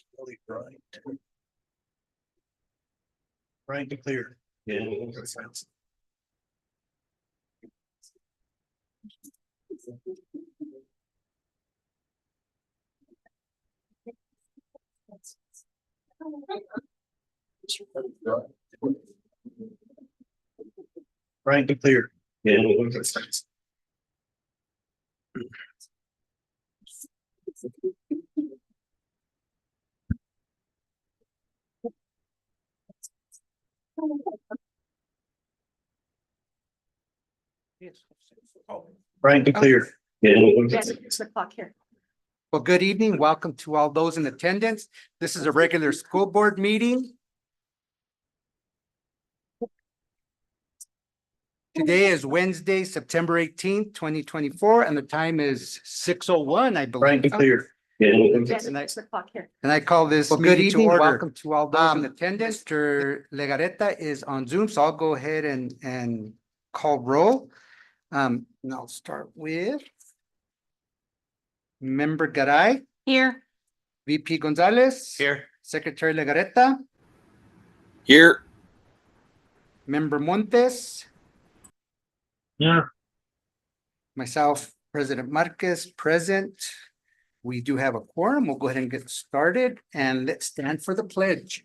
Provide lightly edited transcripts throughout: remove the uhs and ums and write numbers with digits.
It's really bright. Bright and clear. Yeah. Bright and clear. Yeah. Bright and clear. Yes, it's the clock here. Well, good evening. Welcome to all those in attendance. This is a regular school board meeting. Today is Wednesday, September 18th, 2024, and the time is 6:01, I Bright believe. and clear. Yes, And I- it's the clock here. And I call this Well, good meeting to evening. order. Welcome to all those in attendance. Mr. Legareta is on Zoom, so I'll go ahead and call roll. And I'll start with Member Garay, Here. VP Gonzalez. Here. Secretary Legareta, Here. Member Montes, Yeah. myself, President Marquez, present. We do have a quorum. We'll go ahead and get started and let's stand for the pledge.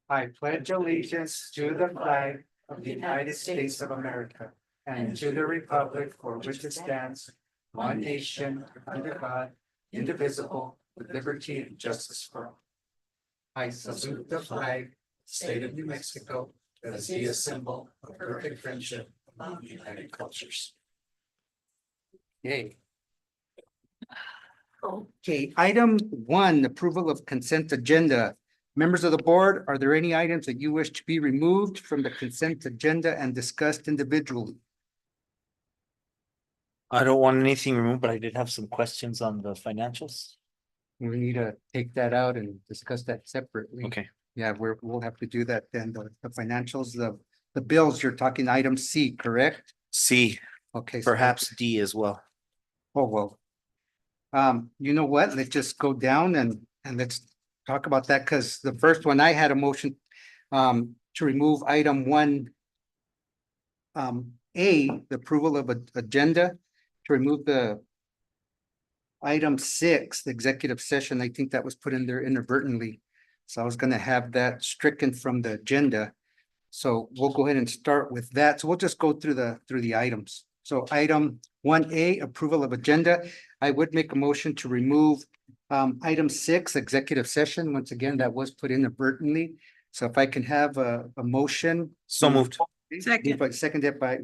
I pledge allegiance to the flag of the United States of America and to the republic for which it stands, one nation, under God, indivisible, with liberty and justice for all. I salute the flag, state of New Mexico, as the symbol of perfect friendship among united cultures. Yay. Okay, item 1, approval of consent agenda. Members of the board, are there any items that you wish to be removed from the consent agenda and discussed individually? I don't want anything removed, but I did have some questions on the financials. We need to take that out and discuss that separately. Okay, Yeah, we'll have to do that then. The financials, the bills, you're talking item C, correct? C, Okay. so- perhaps D as well. Oh, well. You know what? Let's just go down and let's talk about that, because the first one, I had a motion to remove item 1. A, the approval of agenda, to remove the item 6, the executive session. I think that was put in there inadvertently. So I was gonna have that stricken from the agenda. So we'll go ahead and start with that. So we'll just go through the items. So item 1A, approval of agenda. I would make a motion to remove item 6, executive session. Once again, that was put inadvertently. So if I can have a motion. So moved. Second.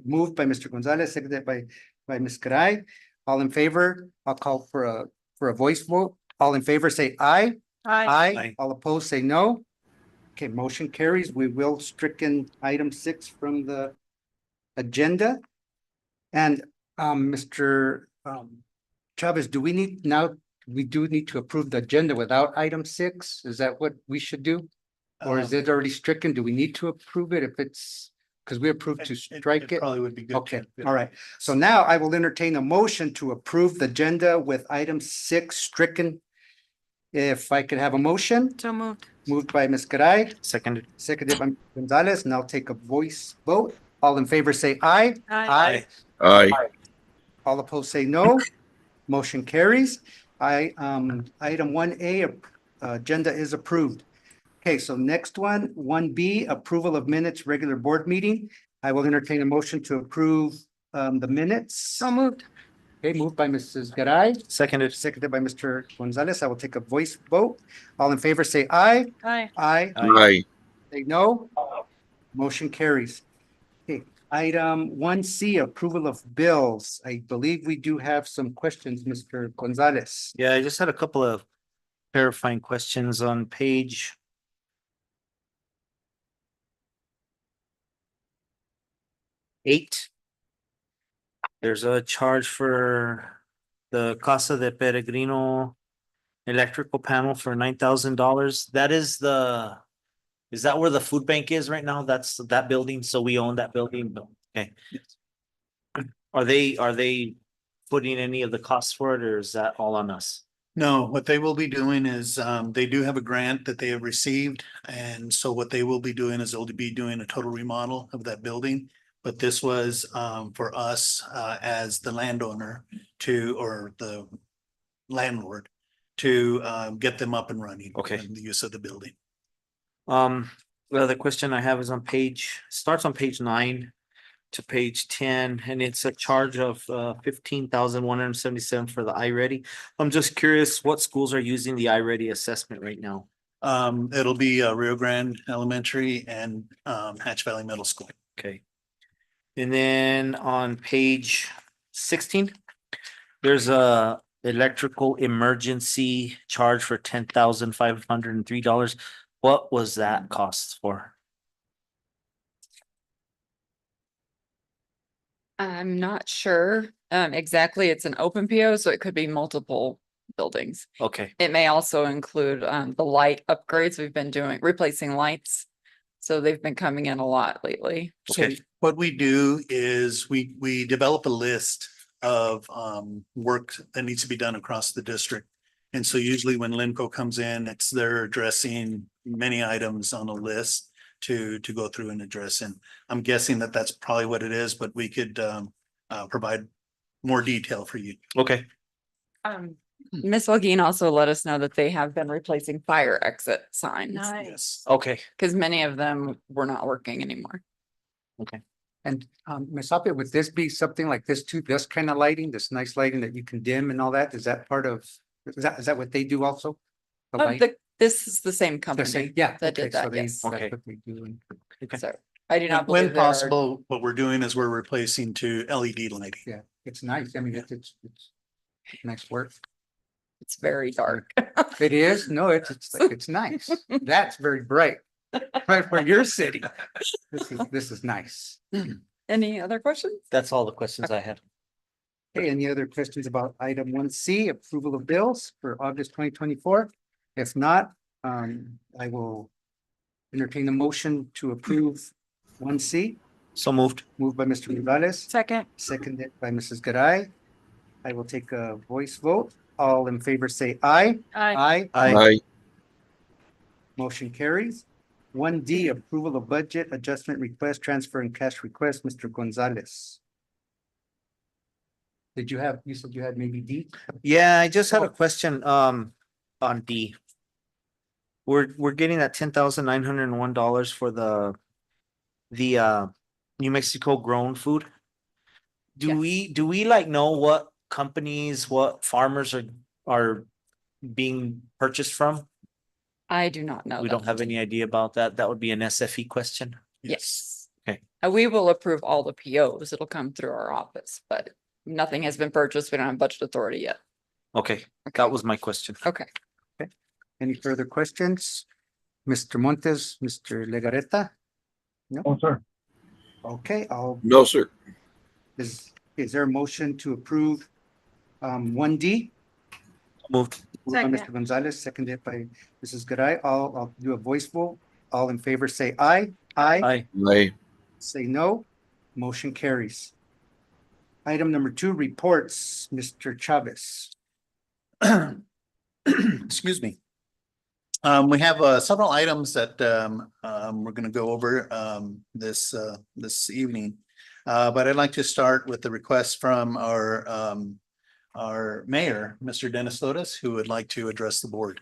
Moved by Mr. Gonzalez, seconded by Ms. Garay. All in favor, I'll call for a voice vote. All in favor, say aye. Aye. Aye. All opposed, say no. Okay, motion carries. We will stricken item 6 from the agenda. And Mr. Chavez, we do need to approve the agenda without item 6? Is that what we should do? Or is it already stricken? Do we need to approve it if it's, because we approved to strike it? Probably would be good. Okay, all right. So now I will entertain a motion to approve the agenda with item 6 stricken. If I could have a motion, So moved. moved by Ms. Garay, Seconded. seconded by Mr. Gonzalez, and I'll take a voice vote. All in favor, say aye. Aye. Aye. All opposed, say no. Motion carries. Item 1A, agenda is approved. Okay, so next one, 1B, approval of minutes, regular board meeting. I will entertain a motion to approve the minutes. So moved. Okay, moved by Mrs. Garay, Seconded. seconded by Mr. Gonzalez. I will take a voice vote. All in favor, say aye. Aye. Aye. Aye. Say no. Motion carries. Okay, item 1C, approval of bills. I believe we do have some questions, Mr. Gonzalez. Yeah, I just had a couple of clarifying questions on page 8. There's a charge for the Casa de Peregrino electrical panel for $9,000. Is that where the food bank is right now? That's that building, so we own that building. Okay. Are they footing any of the costs for it, or is that all on us? No, what they will be doing is, they do have a grant that they have received. And so what they will be doing is they'll be doing a total remodel of that building. But this was, for us, as the landowner or the landlord to, get them up and running. Okay. in The use of the building. The other question I have is starts on page 9 to page 10, and it's a charge of 15,177 for the iReady. I'm just curious, what schools are using the iReady assessment right now? It'll be, Rio Grande Elementary and, Hatch Valley Middle School. Okay. And then on page 16, there's a electrical emergency charge for $10,503. What was that cost for? I'm not sure exactly. It's an open PO, so it could be multiple buildings. Okay, It may also include the light upgrades. We've been replacing lights. So they've been coming in a lot lately. So Okay. what we do is we develop a list of work that needs to be done across the district. And so usually when Limco comes in, they're addressing many items on a list to go through and address. And I'm guessing that that's probably what it is, but we could provide more detail for you. okay, Ms. Holguin also let us know that they have been replacing fire exit signs. Nice. okay. Because many of them were not working anymore. And Ms. Hoppy, would this be something like this too, this kind of lighting, this nice lighting that you can dim and all that? Is that part of, is that what they do also? The light? This is the same The company. same- Yeah. that did okay, so that, they- yes. that's Okay. what they do. And- So I do not When believe there are. possible, what we're doing is we're replacing to LED lighting. Yeah, it's nice. I mean, it's nice work. It's very dark. It is, no, it's nice. That's very bright. Right where you're sitting. This is nice. Any other questions? That's all the questions I had. Okay, any other questions about item 1C, approval of bills for August 2024? If not, I will entertain a motion to approve 1C, So moved. moved by Mr. Gonzalez, Second. seconded by Mrs. Garay. I will take a voice vote. All in favor say aye. Aye. Aye. Motion carries. 1D, approval of budget adjustment request, transfer and cash request, Mr. Gonzalez. You said you had maybe D? Yeah, I just had a Oh. question, on D. We're getting that $10,901 for the New Mexico grown food. Yes. Do we like know what companies, what farmers are being purchased from? I do not know. We that. don't have any idea about that. That would be an SFE question. Yes. Okay. We will approve all the POs. It'll come through our office, but nothing has been purchased. We don't have budget authority yet. Okay, that was my question. Okay. Any further questions? Mr. Montes, Mr. Legarreta? Oh, sir. Okay, No, sir. is there a motion to approve 1D? Moved. Moved by Second. Mr. Gonzalez, seconded by Mrs. Garay. I'll do a voice vote. All in favor say aye. Aye. Aye. Aye. Say no. Motion carries. Item number 2, reports, Mr. Chavez. Excuse me. We have several items that we're gonna go over this evening. But I'd like to start with the request from our mayor, Mr. Dennis Lotus, who would like to address the board.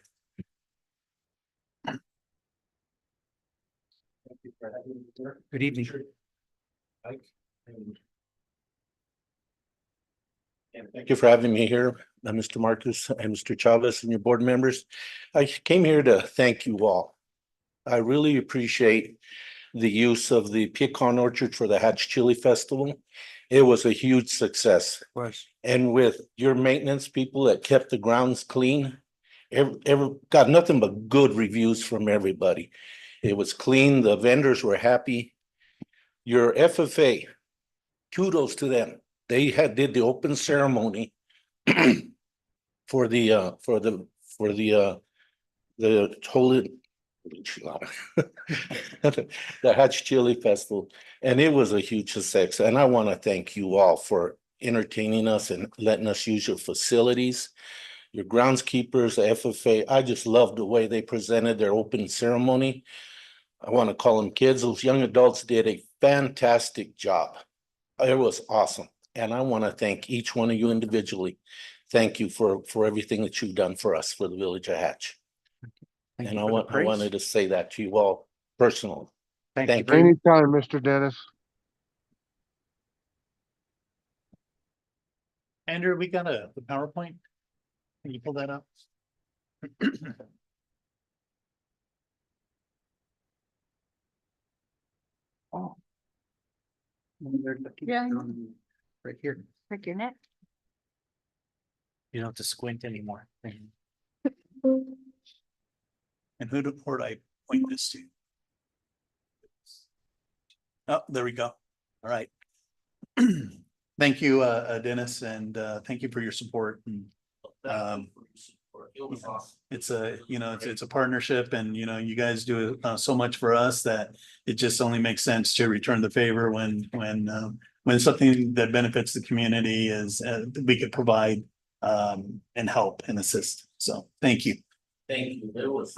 Good evening. Thank you for having me here, Mr. Marcus and Mr. Chavez and your board members. I came here to thank you all. I really appreciate the use of the pecan orchard for the Hatch Chili Festival. It was a huge success. Was. And with your maintenance people that kept the grounds clean, got nothing but good reviews from everybody. It was clean, the vendors were happy. Your FFA, kudos to them. They did the open ceremony for the holy the Hatch Chili Festival, and it was a huge success. And I want to thank you all for entertaining us and letting us use your facilities. Your groundskeepers, the FFA, I just loved the way they presented their open ceremony. I want to call them kids. Those young adults did a fantastic job. It was awesome. And I want to thank each one of you individually. Thank you for everything that you've done for us, for the Village of Hatch. Thank And you I for the praise. wanted to say that to you all personally. Thank thank you. very much. Anytime, Mr. Dennis. Andrew, we got the PowerPoint. Can you pull that up? Oh. They're looking Yeah. Right here. Break your neck. You don't have to squint anymore. And who do I point this to? Oh, there we go. All right. Thank you, Dennis, and thank you for your support. And, It was awesome. it's a, it's a partnership, and you guys do so much for us that it just only makes sense to return the favor when something that benefits the community is we could provide and help and assist. So thank you. Thank you. It was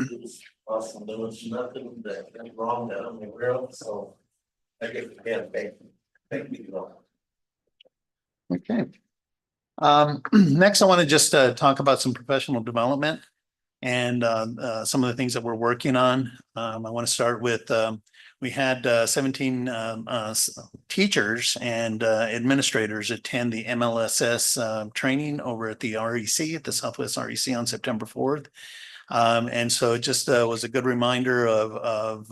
awesome. There was nothing that went wrong that I'm aware of, so I guess again, thank you. Okay. Next, I want to just talk about some professional development and some of the things that we're working on. I want to start with we had 17 teachers and administrators attend the MLSS training over at the REC, at the Southwest REC on September 4th. And so it just was a good reminder of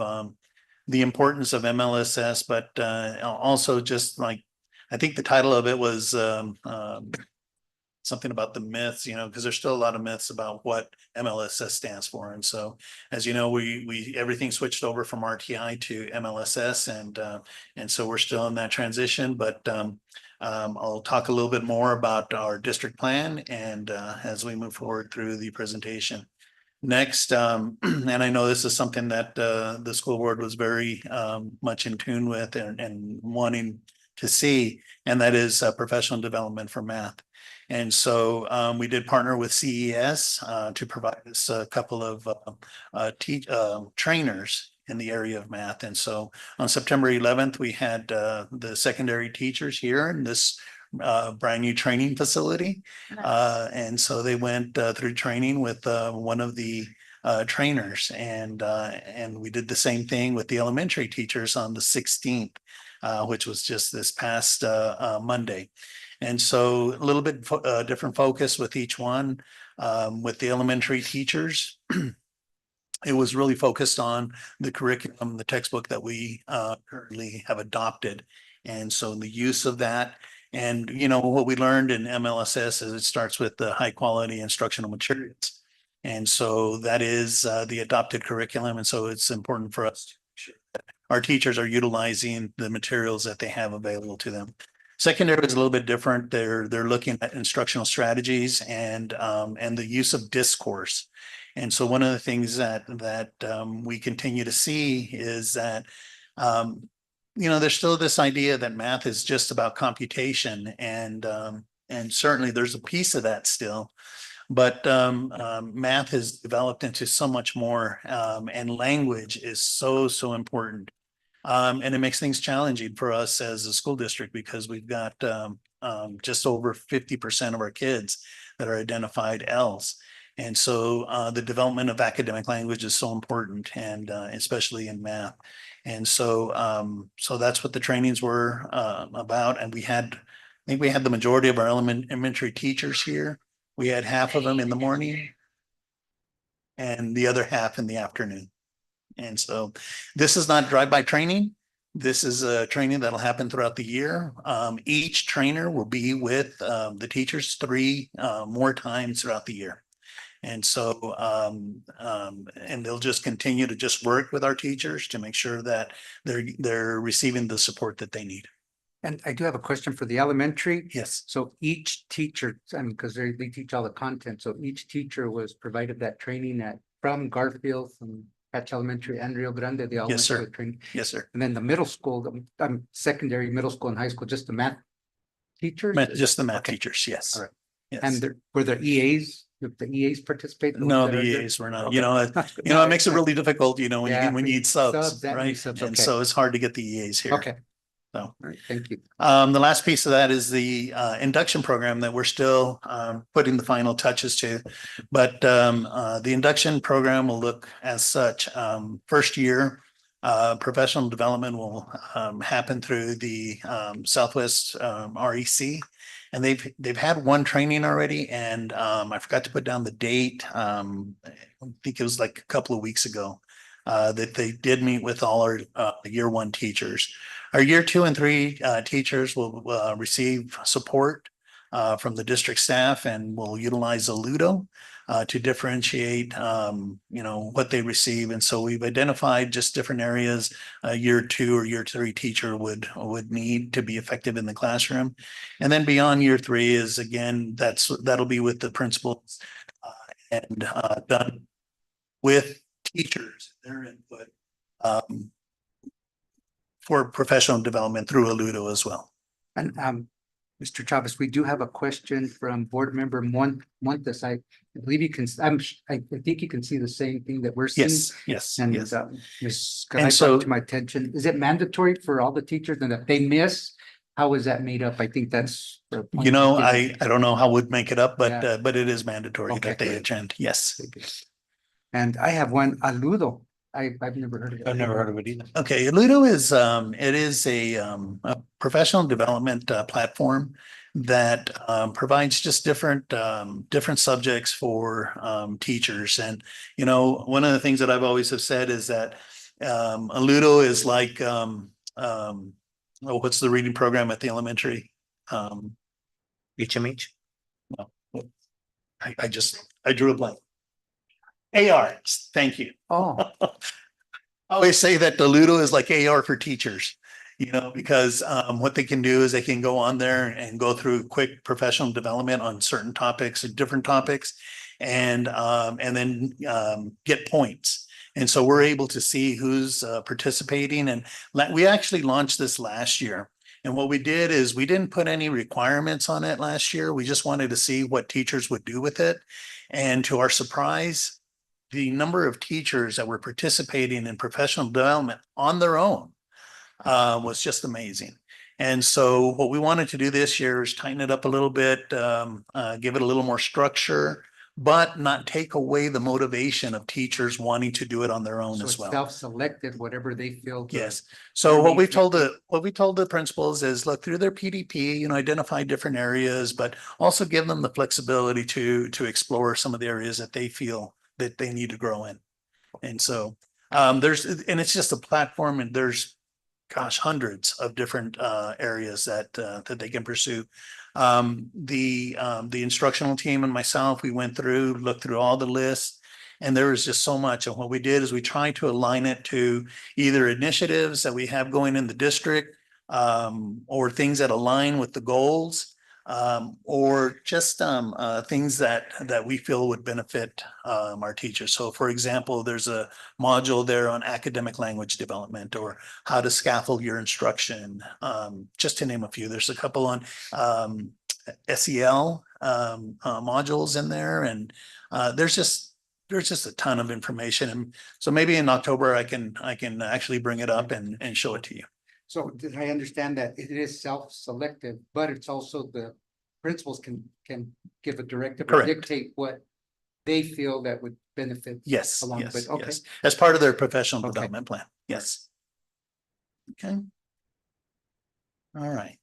the importance of MLSS, but also just like, I think the title of it was something about the myths, because there's still a lot of myths about what MLSS stands for. And so, as you know, we everything switched over from RTI to MLSS, and so we're still in that transition. But I'll talk a little bit more about our district plan and as we move forward through the presentation. Next, and I know this is something that the school board was very much in tune with and wanting to see, and that is professional development for math. And so we did partner with CES to provide us a couple of trainers in the area of math. And so on September 11th, we had the secondary teachers here in this brand new training facility. And so they went through training with one of the trainers, and we did the same thing with the elementary teachers on the 16th, which was just this past Monday. And so a little bit different focus with each one. With the elementary teachers, it was really focused on the curriculum, the textbook that we currently have adopted. And so the use of that, and what we learned in MLSS is it starts with the high quality instructional materials. And so that is the adopted curriculum. And so it's important for us to make sure that our teachers are utilizing the materials that they have available to them. Secondary is a little bit different. They're looking at instructional strategies and the use of discourse. And so one of the things that we continue to see is that there's still this idea that math is just about computation, and certainly there's a piece of that still. But math has developed into so much more, and language is so important. And it makes things challenging for us as a school district because we've got just over 50% of our kids that are identified Ls. And so the development of academic language is so important, and especially in math. And so so that's what the trainings were about. And I think we had the majority of our elementary teachers here. We had half of them in the morning and the other half in the afternoon. And so this is not drive-by training. This is a training that'll happen throughout the year. Each trainer will be with the teachers 3 more times throughout the year. And so and they'll just continue to just work with our teachers to make sure that they're receiving the support that they need. And I do have a question for the elementary. Yes. So each teacher, because they teach all the content, so each teacher was provided that training from Garfield, from Hatch Elementary and Rio Grande, they all went Yes, through sir. the training. Yes, sir. And then the middle school, secondary, middle school and high school, just the math teachers? Just the math Okay. teachers, yes. All right. Yes. And were there EAs? Did the EAs participate? Those No, that the are there? EAs were not, Okay. it makes it really difficult, when Yeah, when you need subs, and right? subs, And okay. so it's hard to get the EAs here. Okay. So. All right, thank you. The last piece of that is the induction program that we're still putting the final touches to. But the induction program will look as such. First year, professional development will happen through the Southwest REC. And they've had one training already, and I forgot to put down the date. I think it was like a couple of weeks ago that they did meet with all our year one teachers. Our year 2 and 3 teachers will receive support from the district staff, and will utilize Alludo to differentiate, what they receive. And so we've identified just different areas a year 2 or year 3 teacher would need to be effective in the classroom. And then beyond year 3 is, again, that'll be with the principals and done with teachers, their input. For professional development through Alludo as well. And Mr. Chavez, we do have a question from board member Montes. I believe you can, I think you can see the same thing that we're seeing. Yes, And yes. Ms. And Garay so- brought to my attention, is it mandatory for all the teachers and if they miss, how is that made up? I think that's. the point You know, you're getting I don't know how we'd make it up, Yeah. but it is mandatory Okay. that they attend. Yes. at. And I have one, Alludo. I've never heard of it. I've never heard of it either. Okay, Alludo is it is a professional development platform that provides just different subjects for teachers. And one of the things that I've always have said is that Alludo is like what's the reading program at the elementary? HMH. I drew a blank. AR, thank you. Oh, I always say that Alludo is like AR for teachers, because what they can do is they can go on there and go through quick professional development on certain topics or different topics, and then get points. And so we're able to see who's participating. And we actually launched this last year. And what we did is we didn't put any requirements on it last year. We just wanted to see what teachers would do with it. And to our surprise, the number of teachers that were participating in professional development on their own was just amazing. And so what we wanted to do this year is tighten it up a little bit, give it a little more structure, but not take away the motivation of teachers wanting to do it on their own so as it's well. self-selected, whatever they feel. Yes. So what we told the principals is look through their PDP, identify different areas, but also give them the flexibility to explore some of the areas that they feel that they need to grow in. And so and it's just a platform, and there's hundreds of different areas that they can pursue. The instructional team and myself, we went through, looked through all the lists, and there was just so much. And what we did is we tried to align it to either initiatives that we have going in the district, or things that align with the goals, or just things that we feel would benefit our teachers. So for example, there's a module there on academic language development, or how to scaffold your instruction, just to name a few. There's a couple on SEL modules in there, and there's just a ton of information. And so maybe in October I can actually bring it up and show it to you. So did I understand that it is self-selective, but it's also the principals can give a directive or Correct. dictate what they feel that would benefit. Yes, Along yes, with- okay. yes. As part of their professional Okay. development plan. Yes. Okay. All right.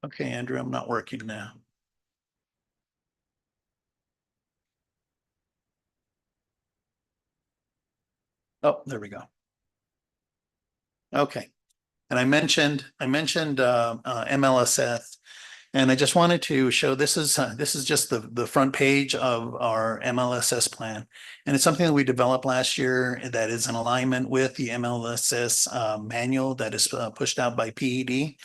Okay, Andrew, I'm not working now. Oh, there we go. Okay. And I mentioned MLSS, and I just wanted to show this is just the front page of our MLSS plan. And it's something that we developed last year that is in alignment with the MLSS manual that is pushed out by PED.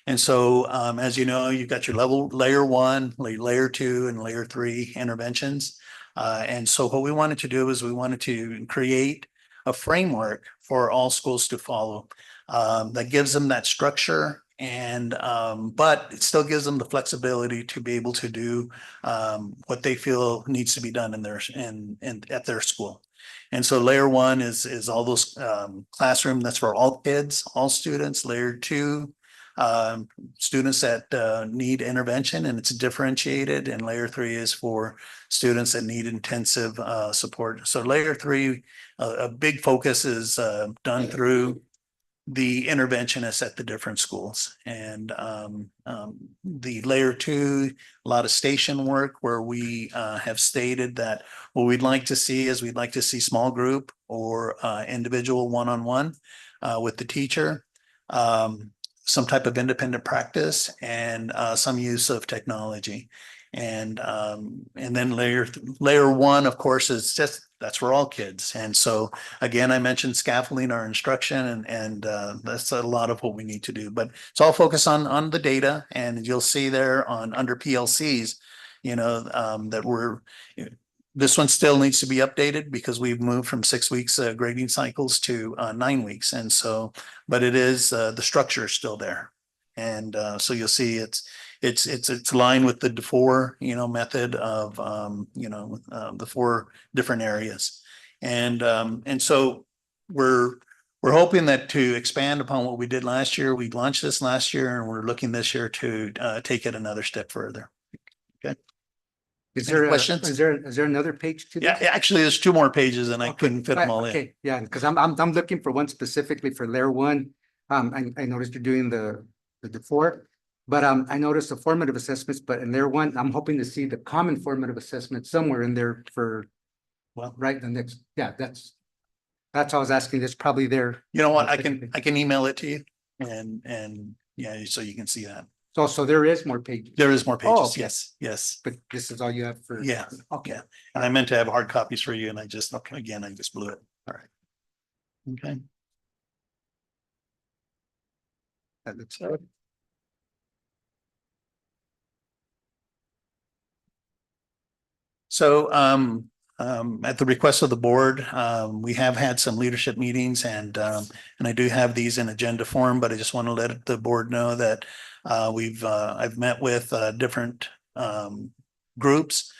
And so, as you know, you've got your layer 1, layer 2, and layer 3 interventions. And so what we wanted to do is we wanted to create a framework for all schools to follow. That gives them that structure and, but it still gives them the flexibility to be able to do, what they feel needs to be done in their, at their school. And so layer one is all those, classroom, that's for all kids, all students. Layer two, students that, need intervention and it's differentiated. And layer three is for students that need intensive, support. So layer three, a big focus is, done through the interventionists at the different schools. And the layer two, a lot of station work where we have stated that what we'd like to see is we'd like to see small group or individual one-on-one with the teacher, some type of independent practice and some use of technology. And then layer one, of course, is just that's for all kids. And so again, I mentioned scaffolding our instruction and that's a lot of what we need to do, but it's all focused on the data. And you'll see there on under PLCs, that this one still needs to be updated because we've moved from 6 weeks grading cycles to 9 weeks. And so, but it is, the structure is still there. And so you'll see it's aligned with the DeFore, method of, the 4 different areas. And so we're hoping that to expand upon what we did last year. We launched this last year and we're looking this year to take it another step further. Is Any there, questions? is there another page to this? Yeah, actually, there's 2 more pages and I Okay, couldn't fit them all in. Okay, yeah, because I'm looking for one specifically for layer one. I noticed you're doing the four, but I noticed the formative assessments, but in layer one, I'm hoping to see the common formative assessment somewhere in there for, well, right, the next, yeah, that's I was asking, it's probably there. You know what? I can email it to you and yeah, so you can see that. So there is more pages, There is more Oh, pages. okay. Yes. but this is all you have for. Yeah. Okay. Yeah. And I meant to have hard copies for you and I just blew it. All right. Okay. That looks good. So, at the request of the board, we have had some leadership meetings and I do have these in agenda form, but I just want to let the board know that I've met with different groups,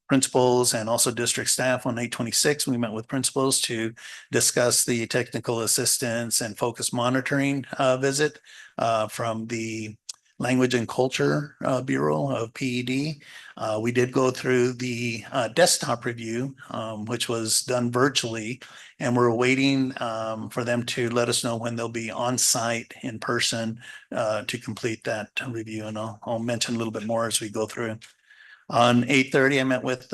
principals and also district staff on 8/26. We met with principals to discuss the technical assistance and focus monitoring visit from the Language and Culture Bureau of PED. We did go through the desktop review, which was done virtually, and we're waiting for them to let us know when they'll be on site in person to complete that review. And I'll mention a little bit more as we go through. On 8/30, I met with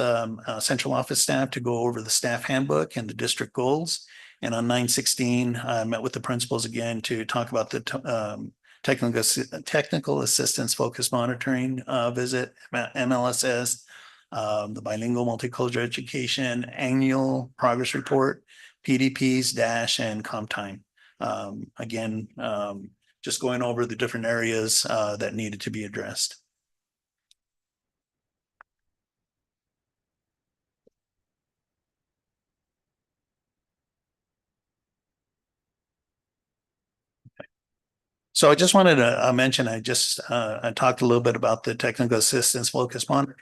central office staff to go over the staff handbook and the district goals. And on 9/16, I met with the principals again to talk about the technical assistance focused monitoring visit, MLSS, the bilingual multicultural education annual progress report, PDPs, DASH, and comp time. Again, just going over the different areas that needed to be addressed. So I just wanted to mention, I talked a little bit about the technical assistance focus monitor.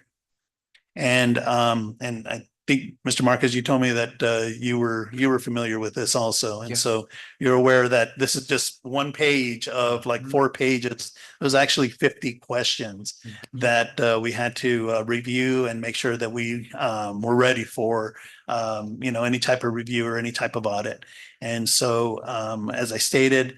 And I think, Mr. Marquez, you told me that you were familiar with this also. And Yeah. so you're aware that this is just one page of like 4 pages. There's actually 50 questions that we had to review and make sure that we were ready for any type of review or any type of audit. And so as I stated,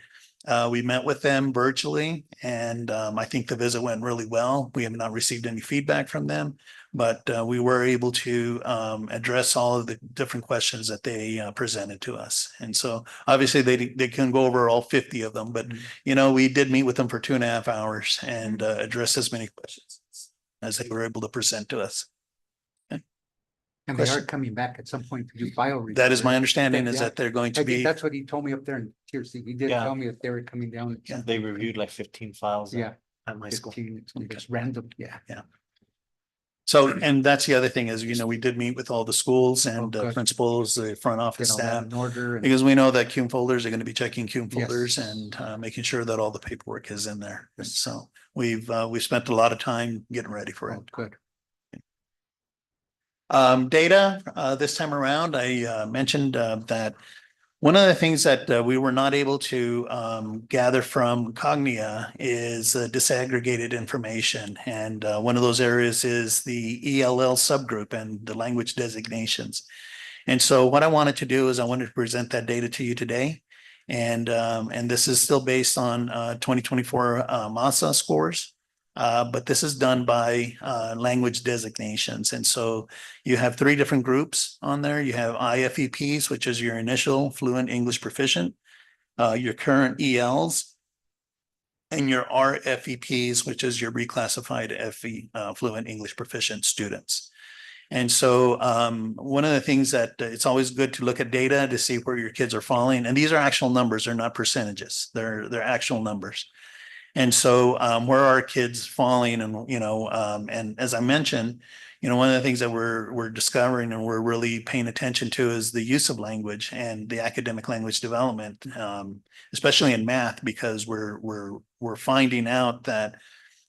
we met with them virtually and I think the visit went really well. We have not received any feedback from them, but we were able to address all of the different questions that they presented to us. And so obviously they can go over all 50 of them, but we did meet with them for 2.5 hours and address as many questions as they were able to present to us. And they are Question? coming back at some point to do file. review, That is my right? understanding is Yeah. that they're going I to think be, that's what he told me up there in Tier C. He did Yeah. tell me that they were coming down. Yeah. They reviewed like 15 files. Yeah. At my school. 15, it's just random, yeah. So, and that's the other thing is, we did meet with all the schools and good. principals, the front office Get all that staff. in order and Because we know that cume folders are going to be checking cume folders Yes. and making sure that all the paperwork is in there. And so we've spent a lot of time getting ready for it. oh, good. Data, this time around, I mentioned that one of the things that we were not able to gather from Cognia is disaggregated information. And one of those areas is the ELL subgroup and the language designations. And so what I wanted to do is I wanted to present that data to you today. And this is still based on 2024 MASA scores. But this is done by language designations. And so you have 3 different groups on there. You have IFEPs, which is your initial fluent English proficient, your current ELs, and your RFEPs, which is your reclassified FE fluent English proficient students. And so one of the things that it's always good to look at data to see where your kids are falling. And these are actual numbers, they're not percentages, they're actual numbers. And so where are kids falling? And, and as I mentioned, one of the things that we're discovering and we're really paying attention to is the use of language and the academic language development, especially in math, because we're finding out that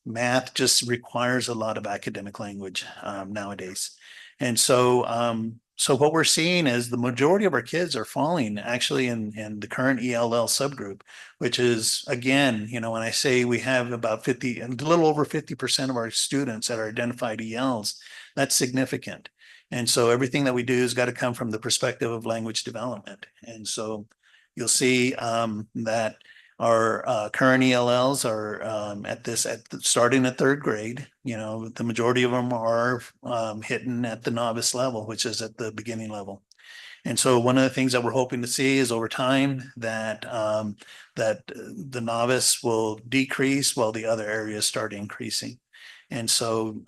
math just requires a lot of academic language nowadays. And so so what we're seeing is the majority of our kids are falling actually in the current ELL subgroup, which is, again, when I say we have about 50, a little over 50% of our students that are identified ELs, that's significant. And so everything that we do has got to come from the perspective of language development. And so you'll see that our current ELLs are starting at 3rd grade. The majority of them are hitting at the novice level, which is at the beginning level. And so one of the things that we're hoping to see is over time that the novice will decrease while the other areas start increasing. And so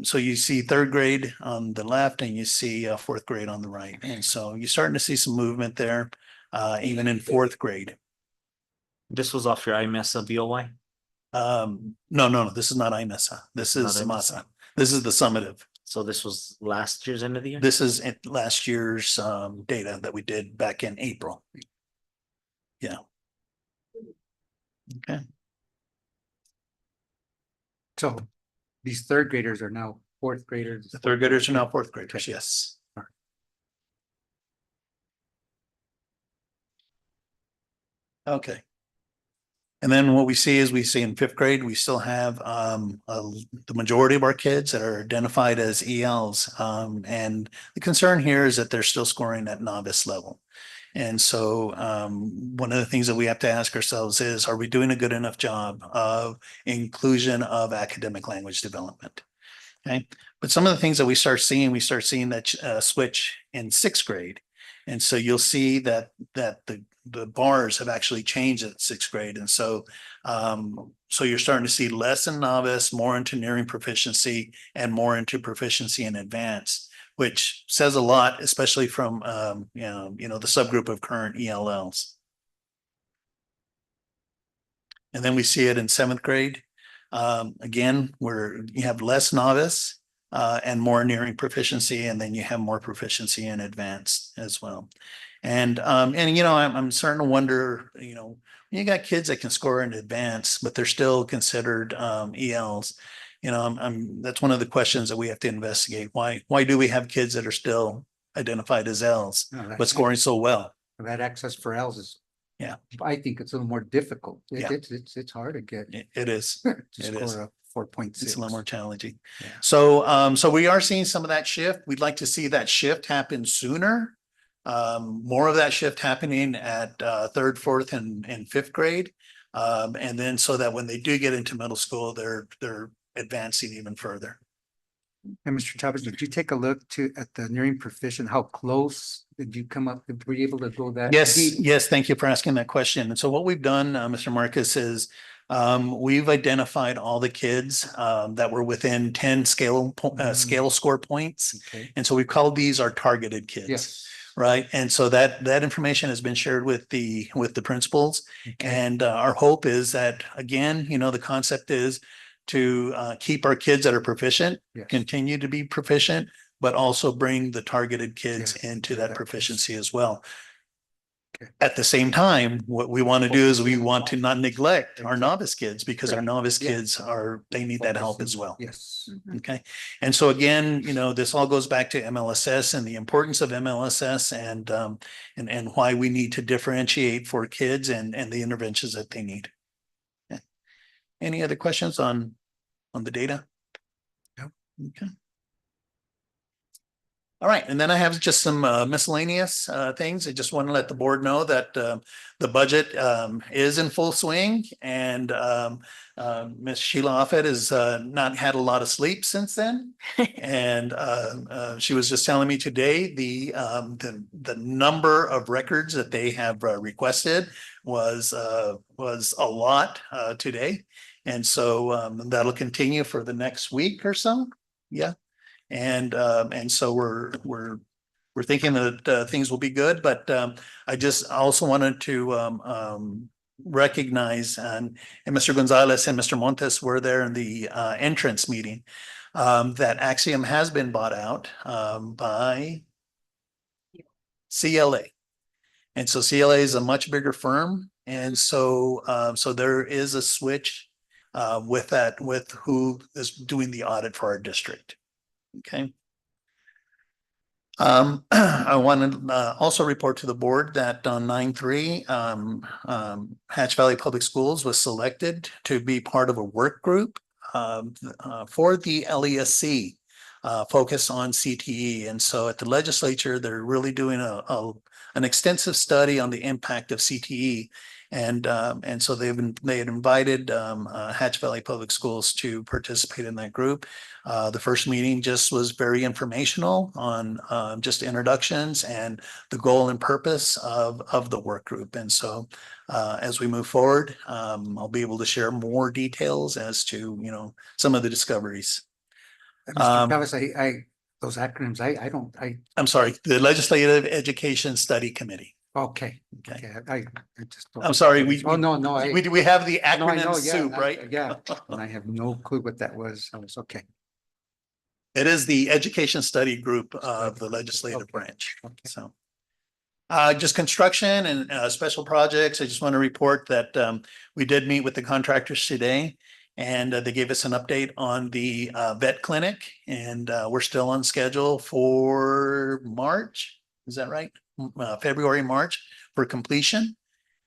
so you see 3rd grade on the left and you see 4th grade on the right. And so you're starting to see some movement there. Even in 4th grade. This was off your IMESA BOY? No, this is not IMESA. This is Not IMESA. MASA. This is the summative. So this was last year's end of the year? This is last year's data that we did back in April. Yeah. Okay. So these 3rd graders are now 4th graders. The 3rd graders are now 4th graders. Yes. Okay. And then what we see is we see in 5th grade, we still have the majority of our kids that are identified as ELs. And the concern here is that they're still scoring at novice level. And so one of the things that we have to ask ourselves is, are we doing a good enough job of inclusion of academic language development? Okay. But some of the things that we start seeing that switch in 6th grade. And so you'll see that the bars have actually changed at 6th grade. And so so you're starting to see less in novice, more into nearing proficiency, and more into proficiency in advanced, which says a lot, especially from the subgroup of current ELLs. And then we see it in 7th grade. Again, where you have less novice and more nearing proficiency, and then you have more proficiency in advanced as well. And I'm starting to wonder, you got kids that can score in advance, but they're still considered ELs. That's one of the questions that we have to investigate. Why do we have kids that are still identified as Ls, but scoring so well? That access for Ls is, Yeah. I think it's a little more difficult. Yeah. It's hard to get It is. to It is. score a 4.6. It's a little more challenging. Yeah. So we are seeing some of that shift. We'd like to see that shift happen sooner. More of that shift happening at 3rd, 4th, and 5th grade. And then so that when they do get into middle school, they're advancing even further. And Mr. Chavez, did you take a look at the nearing proficient? How close did you come up? Were you able to go that Yes, deep? yes, thank you for asking that question. And so what we've done, Mr. Marcus, is we've identified all the kids that were within 10 scale score points. Okay. And so we've called these our targeted kids. Yes. Right. And so that information has been shared with the principals. Okay. And our hope is that, again, the concept is to keep our kids that are proficient, Yes. continue to be proficient, but also bring the targeted kids Yeah, into yeah, that that- proficiency as well. Okay. At the same time, what we want to do is we want to not neglect our Exactly. novice kids because our novice Yeah. kids they need that help as well. Yes. Okay, and so again, this all goes back to MLSS and the importance of MLSS and why we need to differentiate for kids and the interventions that they need. Okay. Any other questions on the data? No. Okay. All right, and then I have just some miscellaneous things. I just want to let the board know that the budget is in full swing and Ms. Sheila Offit has not had a lot of sleep since then. And she was just telling me today the number of records that they have requested was a lot today. And so that'll continue for the next week or so. Yeah. And so we're thinking that things will be good, but I just also wanted to recognize and Mr. Gonzalez and Mr. Montes were there in the entrance meeting that Axiom has been bought out by CLA. And so CLA is a much bigger firm. And so so there is a switch with who is doing the audit for our district. Okay. I want to also report to the board that on 9/3, Hatch Valley Public Schools was selected to be part of a work group for the LESC focus on CTE. And so at the legislature, they're really doing an extensive study on the impact of CTE. And so they had invited Hatch Valley Public Schools to participate in that group. The first meeting just was very informational on just introductions and the goal and purpose of the work group. And so as we move forward, I'll be able to share more details as to, some of the discoveries. Mr. Chavez, those acronyms, I'm sorry, the Legislative Education Study Committee. okay. Okay. I just. I'm sorry, Oh, no, I. we have the No, I know, acronym yeah, soup, right? Yeah, and I have no clue what that was. I was, okay. It is the Education Study Group of the legislative Okay. branch. Okay. So. Just construction and special projects. I just want to report that we did meet with the contractors today. And they gave us an update on the vet clinic and we're still on schedule for March. Is that right? February, March for completion.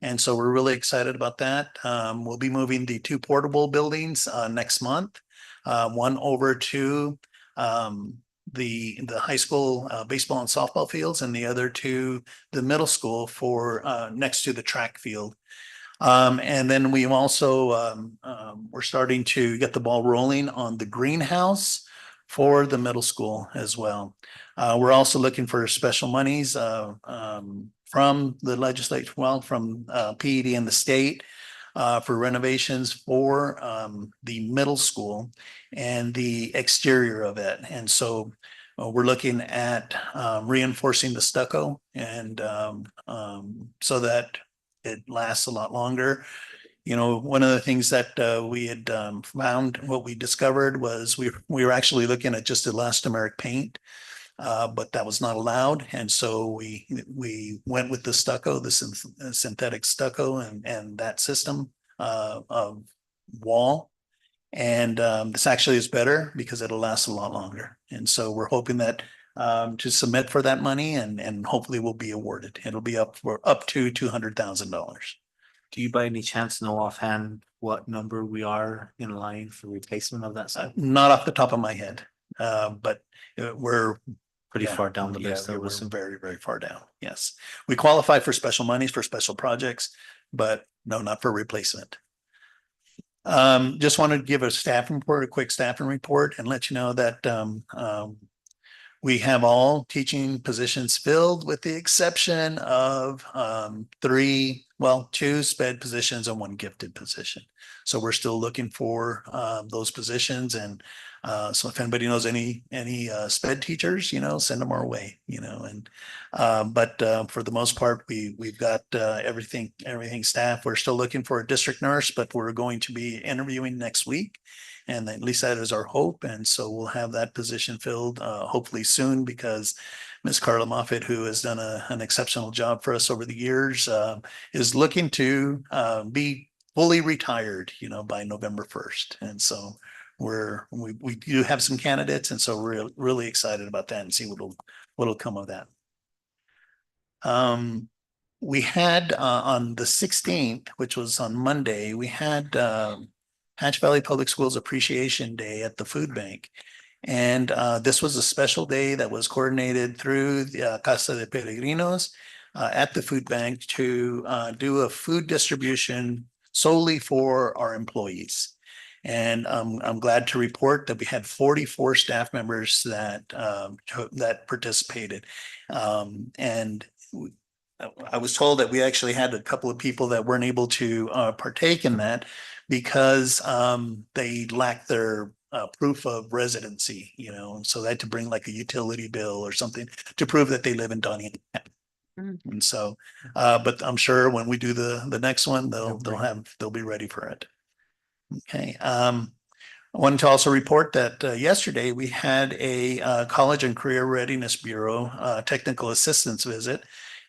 And so we're really excited about that. We'll be moving the 2 portable buildings next month. One over to the high school baseball and softball fields and the other to the middle school for next to the track field. And then we also we're starting to get the ball rolling on the greenhouse for the middle school as well. We're also looking for special monies from the legislature, from PED and the state for renovations for the middle school and the exterior of it. And so we're looking at reinforcing the stucco and so that it lasts a lot longer. One of the things that we had found, what we discovered was we were actually looking at just elastomeric paint, but that was not allowed. And so we went with the stucco, the synthetic stucco and that system of wall. And this actually is better because it'll last a lot longer. And so we're hoping that to submit for that money and hopefully we'll be awarded. It'll be up to $200,000. Do you by any chance know offhand what number we are in line for replacement of that side? Not off the top of my head, but we're Pretty far down the yeah, list. I would we're assume. very, very far down. Yes, we qualify for special monies for special projects, but no, not for replacement. Just wanted to give a quick staffing report and let you know that we have all teaching positions filled with the exception of 2 sped positions and 1 gifted position. So we're still looking for those positions. And so if anybody knows any sped teachers, send them our way, and but for the most part, we've got everything staffed. We're still looking for a district nurse, but we're going to be interviewing next week. And at least that is our hope. And so we'll have that position filled hopefully soon, because Ms. Carla Moffett, who has done an exceptional job for us over the years, is looking to be fully retired, by November 1st. And so we do have some candidates, and so we're really excited about that and see what'll come of that. We had on the 16th, which was on Monday, we had Hatch Valley Public Schools Appreciation Day at the food bank. And this was a special day that was coordinated through the Casa de Peregrinos at the food bank to do a food distribution solely for our employees. And I'm glad to report that we had 44 staff members that participated. And I was told that we actually had a couple of people that weren't able to partake in that because they lacked their proof of residency, and so they had to bring like a utility bill or something to prove that they live in Donnie. And so, but I'm sure when we do the next one, they'll be ready for it. Okay. I wanted to also report that yesterday we had a College and Career Readiness Bureau technical assistance visit.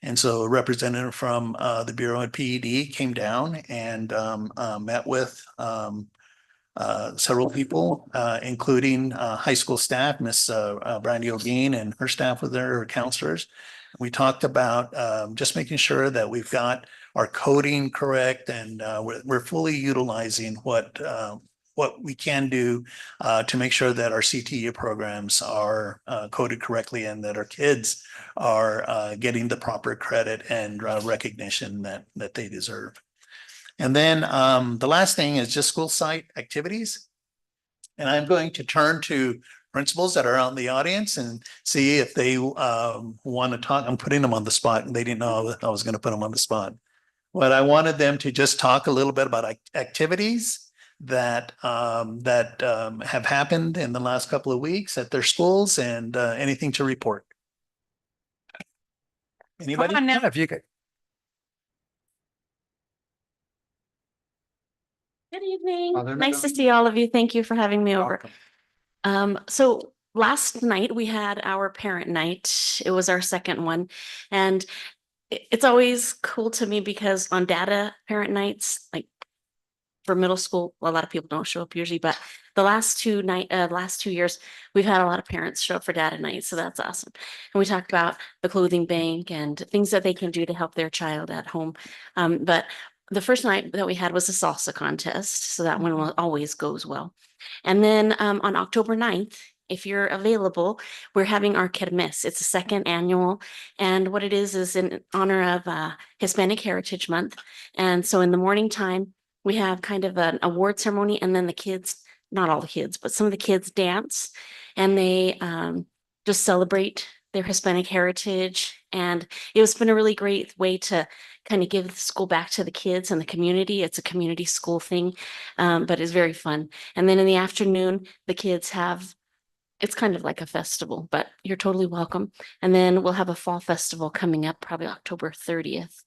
And so a representative from the Bureau at PED came down and met with several people, including high school staff, Miss Brandy O'Gean and her staff with their counselors. We talked about just making sure that we've got our coding correct, and we're fully utilizing what we can do to make sure that our CTE programs are coded correctly and that our kids are getting the proper credit and recognition that they deserve. And then the last thing is just school site activities. And I'm going to turn to principals that are out in the audience and see if they want to talk. I'm putting them on the spot, and they didn't know that I was going to put them on the spot. But I wanted them to just talk a little bit about activities that have happened in the last couple of weeks at their schools, and anything to report. Anybody? Come on now. If you could. Good evening. Father Nice to Madonna. see all of you. Thank you for having me over. Welcome. So last night we had our parent night. It was our second one. And it's always cool to me because on data parent nights, like for middle school, a lot of people don't show up usually, but the last 2 years, we've had a lot of parents show up for data night. So that's awesome. And we talked about the clothing bank and things that they can do to help their child at home. But the first night that we had was a salsa contest. So that one always goes well. And then on October 9th, if you're available, we're having our Kermes. It's a second annual. And what it is in honor of Hispanic Heritage Month. And so in the morning time, we have kind of an award ceremony, and then the kids, not all the kids, but some of the kids dance, and they just celebrate their Hispanic heritage. And it's been a really great way to kind of give the school back to the kids and the community. It's a community school thing, but it's very fun. And then in the afternoon, the kids it's kind of like a festival, but you're totally welcome. And then we'll have a fall festival coming up, probably October 30th.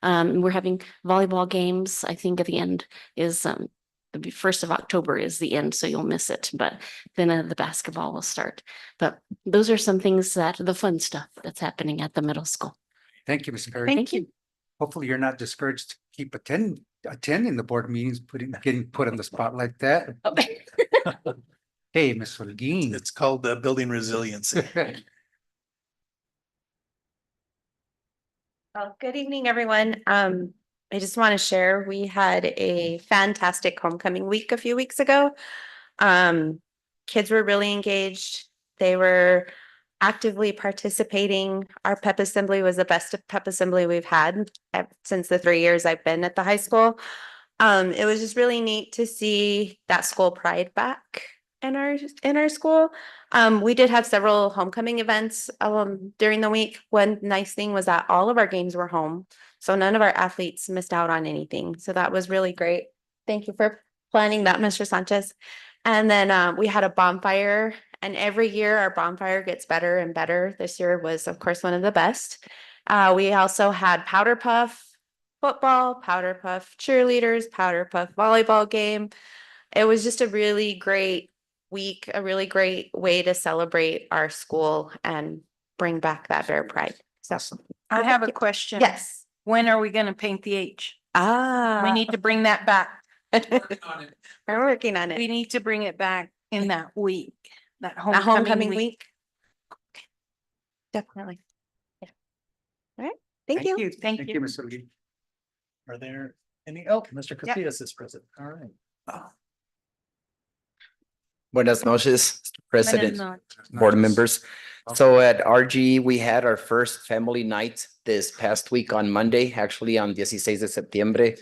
We're having volleyball games. I think at the end is the 1st of October is the end, so you'll miss it. But then the basketball will start. But those are some things the fun stuff that's happening at the middle school. Thank you, Ms. Perry. Thank you. Hopefully you're not discouraged to keep attending the board meetings, getting put on the spot like that. Hey, Ms. Holguin. It's called building resiliency. Well, good evening, everyone. I just want to share, we had a fantastic homecoming week a few weeks ago. Kids were really engaged. They were actively participating. Our pep assembly was the best pep assembly we've had since the 3 years I've been at the high school. It was just really neat to see that school pride back in our school. We did have several homecoming events during the week. One nice thing was that all of our games were home, so none of our athletes missed out on anything. So that was really great. Thank you for planning that, Mr. Sanchez. And then we had a bonfire, and every year our bonfire gets better and better. This year was, of course, one of the best. We also had powder puff football, powder puff cheerleaders, powder puff volleyball game. it was just a really great week, a really great way to celebrate our school and bring back that Bear Pride. So, I have a question. yes. When are we gonna paint the H? Ah. We need to bring that back. We're working on We it. need to bring it back in that week, that The homecoming homecoming week. week. Definitely. Yeah. All right. Thank you. Thank you. Ms. Solis. Are there any, oh, Mr. Casillas is present. All right. Buenas noches, President, Buenas board members. So at RG, we had our first family night this past week on Monday, actually on 16 de septiembre.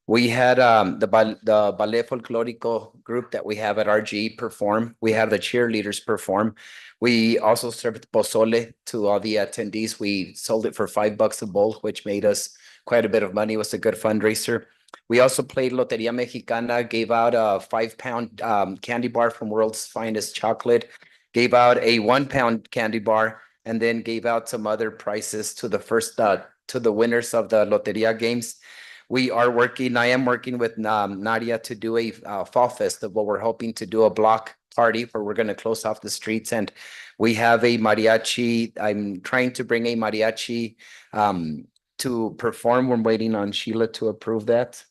We had the Ballet Folclórico group that we have at RG perform. We had the cheerleaders perform. We also served pozole to all the attendees. We sold it for $5 a bowl, which made us quite a bit of money. It was a good fundraiser. We also played Loteria Mexicana, gave out a 5-pound candy bar from World's Finest Chocolate, gave out a 1-pound candy bar, and then gave out some other prizes to the first to the winners of the Loteria games. I am working with Nadia to do a fall festival. We're hoping to do a block party where we're going to close off the streets, and we have a mariachi. I'm trying to bring a mariachi to perform. We're waiting on Sheila to approve that.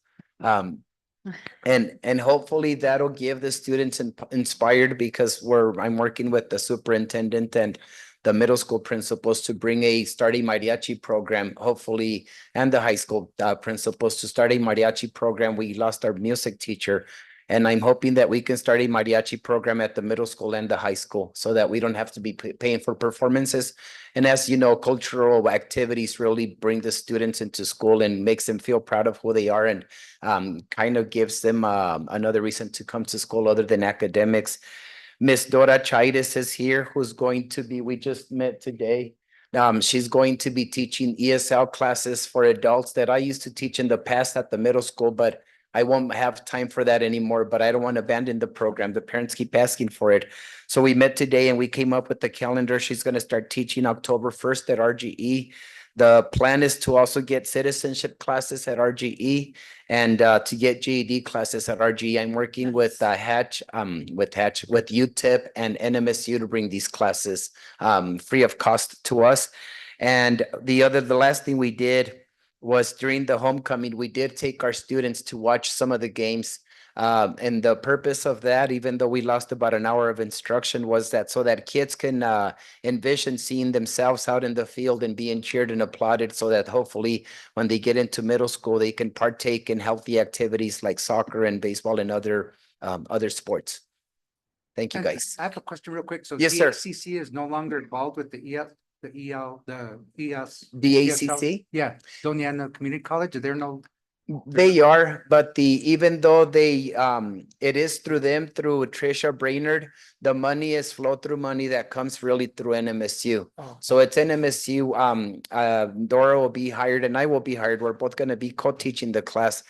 And hopefully that'll give the students inspired, because I'm working with the superintendent and the middle school principals to bring a starting mariachi program, hopefully, and the high school principals to start a mariachi program. We lost our music teacher, and I'm hoping that we can start a mariachi program at the middle school and the high school so that we don't have to be paying for performances. And as you know, cultural activities really bring the students into school and makes them feel proud of who they are, and kind of gives them another reason to come to school other than academics. Miss Dora Chaides is here, who's going to be, we just met today. She's going to be teaching ESL classes for adults that I used to teach in the past at the middle school, but I won't have time for that anymore, but I don't want to abandon the program. The parents keep asking for it. So we met today and we came up with the calendar. She's going to start teaching October 1st at RGE. The plan is to also get citizenship classes at RGE and to get GED classes at RGE. I'm working with Hatch, with UTIP and NMSU to bring these classes free of cost to us. And the last thing we did was during the homecoming, we did take our students to watch some of the games. And the purpose of that, even though we lost about an hour of instruction, was that so that kids can envision seeing themselves out in the field and being cheered and applauded, so that hopefully when they get into middle school, they can partake in healthy activities like soccer and baseball and other sports. Thank you, guys. I have a question real quick. So Yes, sir. DACC is no longer involved with the ES. DACC? Yeah, Doña Ana Community College, they're no. They are, but even though it is through them, through Tricia Brainerd, the money is flow through money that comes really through NMSU. Oh. So it's NMSU, Dora will be hired and I will be hired. We're both gonna be co-teaching the class.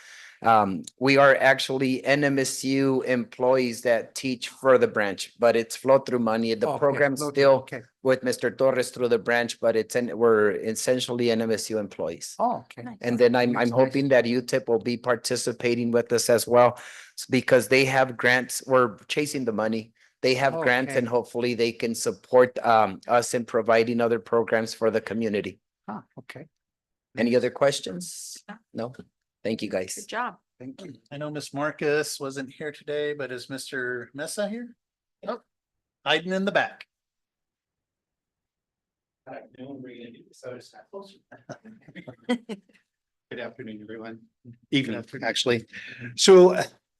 We are actually NMSU employees that teach for the branch, but it's flow through money. The program's still Okay. with Mr. Torres through the branch, but we're essentially NMSU employees. Oh, okay. And then I'm Nice. hoping that UTIP will be participating with us as well, because they have grants. We're chasing the money. They have grants, Okay. and hopefully they can support us in providing other programs for the community. Huh, okay. Any other questions? No? Thank you, guys. Good job. Thank you. I know Miss Marcus wasn't here today, but is Mr. Mesa here? Oh, hiding in the back. Good afternoon, everyone. Evening, actually. So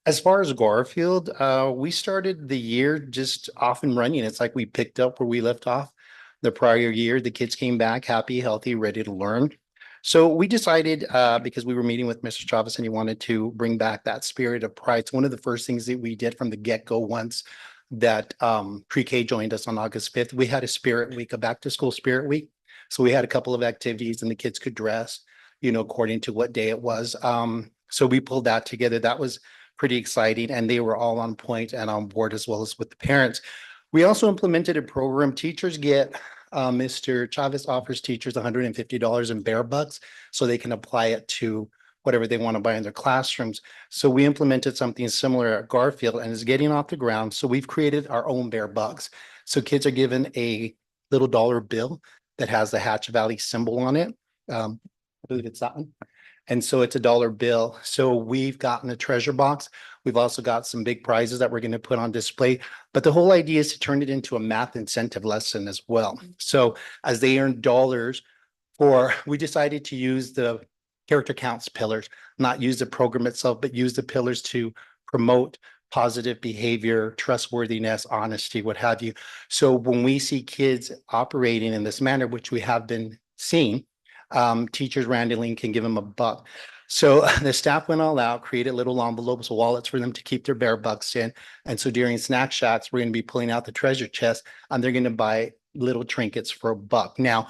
as far as Garfield, we started the year just off and running. It's like we picked up where we left off the prior year. The kids came back happy, healthy, ready to learn. So we decided, because we were meeting with Mr. Chavez and he wanted to bring back that spirit of pride. It's one of the first things that we did from the get-go once that pre-K joined us on August 5th. We had a spirit week, a back to school spirit week. So we had a couple of activities and the kids could dress, according to what day it was. So we pulled that together. That was pretty exciting, and they were all on point and on board, as well as with the parents. We also implemented a program. Teachers get, Mr. Chavez offers teachers $150 in bear bucks so they can apply it to whatever they want to buy in their classrooms. So we implemented something similar at Garfield and it's getting off the ground. So we've created our own Bear Bucks. So kids are given a little dollar bill that has the Hatch Valley symbol on it. I believe it's that one. And so it's a dollar bill. So we've gotten a treasure box. We've also got some big prizes that we're going to put on display. But the whole idea is to turn it into a math incentive lesson as well. So as they earn dollars we decided to use the character counts pillars, not use the program itself, but use the pillars to promote positive behavior, trustworthiness, honesty, what have you. So when we see kids operating in this manner, which we have been seeing, teachers randomly can give them $1. So the staff went all out, created little envelopes, wallets for them to keep their Bear Bucks in. And so during snack shacks, we're going to be pulling out the treasure chest and they're going to buy little trinkets for $1. Now,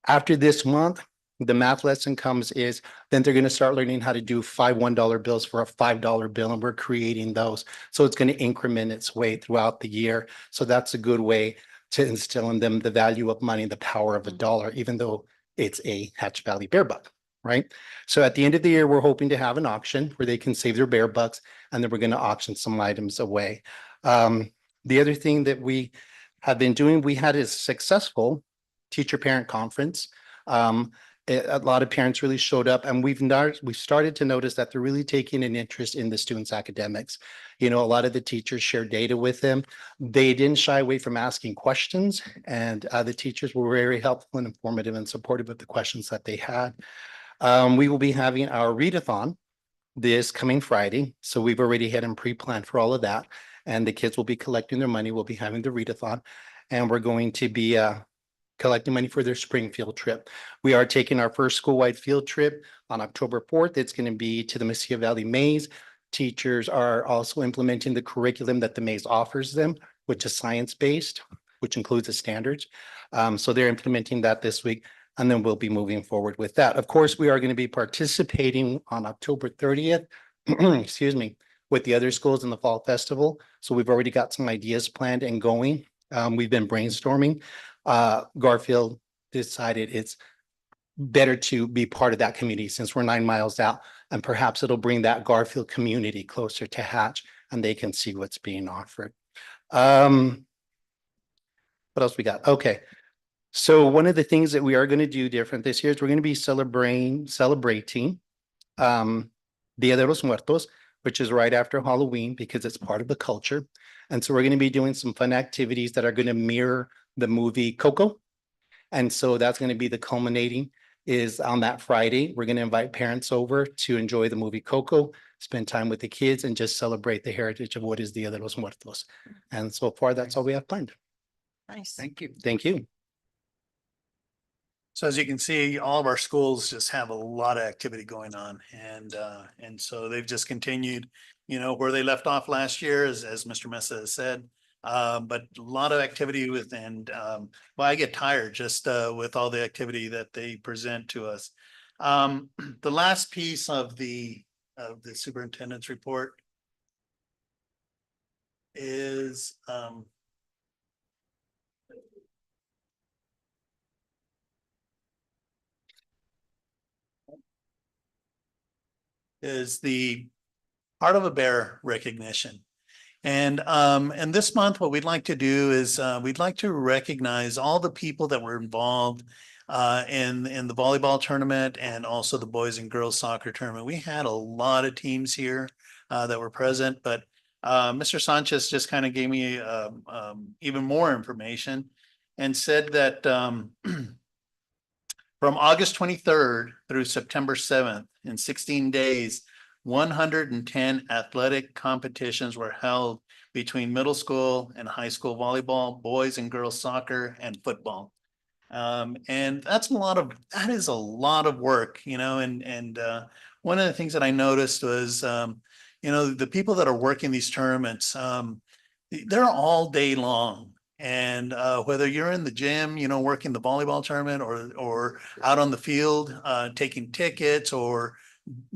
after this month, the math lesson comes is then they're going to start learning how to do 5 $1 bills for a $5 bill. And we're creating those. So it's going to increment its way throughout the year. So that's a good way to instill in them the value of money, the power of $1, even though it's a Hatch Valley Bear Buck, right? So at the end of the year, we're hoping to have an auction where they can save their Bear Bucks and then we're going to auction some items away. The other thing that we have been doing, we had a successful teacher parent conference. A lot of parents really showed up and we've started to notice that they're really taking an interest in the students' academics. You know, a lot of the teachers share data with them. They didn't shy away from asking questions and the teachers were very helpful and informative and supportive of the questions that they had. We will be having our readathon this coming Friday. So we've already had them pre-planned for all of that. And the kids will be collecting their money. We'll be having the readathon and we're going to be collecting money for their spring field trip. We are taking our first school-wide field trip on October 4th. It's going to be to the Mesilla Valley Maze. Teachers are also implementing the curriculum that the maze offers them, which is science-based, which includes the standards. So they're implementing that this week, and then we'll be moving forward with that. Of course, we are going to be participating on October 30th, excuse me, with the other schools in the Fall Festival. So we've already got some ideas planned and going. We've been brainstorming. Garfield decided it's better to be part of that community since we're 9 miles out, and perhaps it'll bring that Garfield community closer to Hatch and they can see what's being offered. What else we got? Okay. So one of the things that we are going to do different this year is we're going to be celebrating Dia de los Muertos, which is right after Halloween because it's part of the culture. And so we're going to be doing some fun activities that are going to mirror the movie Coco. And so that's going to be the culminating is on that Friday. We're going to invite parents over to enjoy the movie Coco, spend time with the kids and just celebrate the heritage of what is Dia de los Muertos. And so far, that's all we have planned. Nice. Thank you. Thank you. So as you can see, all of our schools just have a lot of activity going on and so they've just continued, you know, where they left off last year, as Mr. Mesa has said. But a lot of activity well, I get tired just with all the activity that they present to us. The last piece of the superintendent's report is the Heart of a Bear recognition. And this month, what we'd like to do is we'd like to recognize all the people that were involved in the volleyball tournament and also the boys and girls soccer tournament. We had a lot of teams here that were present, but Mr. Sanchez just kind of gave me even more information and said that from August 23rd through September 7th, in 16 days, 110 athletic competitions were held between middle school and high school volleyball, boys and girls soccer, and football. And that is a lot of work, you know, and one of the things that I noticed was, you know, the people that are working these tournaments, they're all day long. And whether you're in the gym, you know, working the volleyball tournament or out on the field, taking tickets or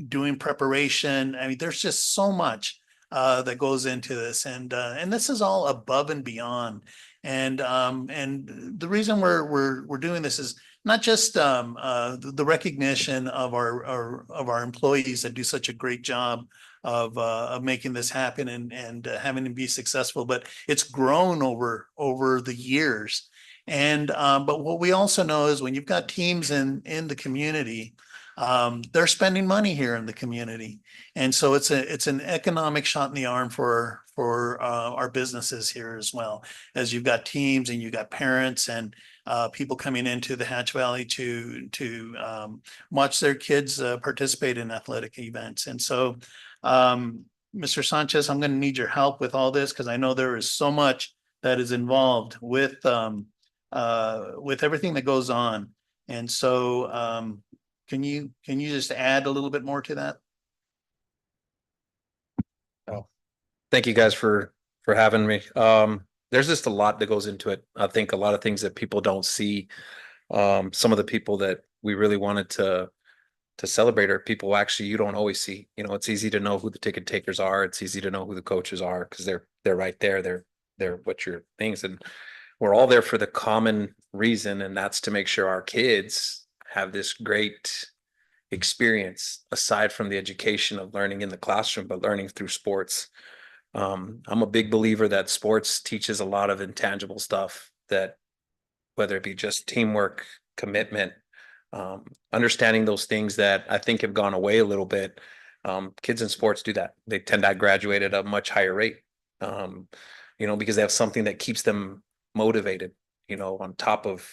doing preparation. I mean, there's just so much that goes into this, and this is all above and beyond. And the reason we're doing this is not just the recognition of our employees that do such a great job of making this happen and having to be successful, but it's grown over the years. And but what we also know is when you've got teams in the community, they're spending money here in the community. And so it's an economic shot in the arm for our businesses here as well, as you've got teams and you've got parents and people coming into the Hatch Valley to watch their kids participate in athletic events. And so, Mr. Sanchez, I'm going to need your help with all this because I know there is so much that is involved with everything that goes on. And so, can you just add a little bit more to that? Thank you guys for having me. There's just a lot that goes into it. I think a lot of things that people don't see. Some of the people that we really wanted to celebrate are people actually you don't always see. You know, it's easy to know who the ticket takers are. It's easy to know who the coaches are because they're right there. They're what your things, and we're all there for the common reason, and that's to make sure our kids have this great experience aside from the education of learning in the classroom, but learning through sports. I'm a big believer that sports teaches a lot of intangible stuff, that whether it be just teamwork, commitment, understanding those things that I think have gone away a little bit. Kids in sports do that. They tend to graduate at a much higher rate, because they have something that keeps them motivated, on top of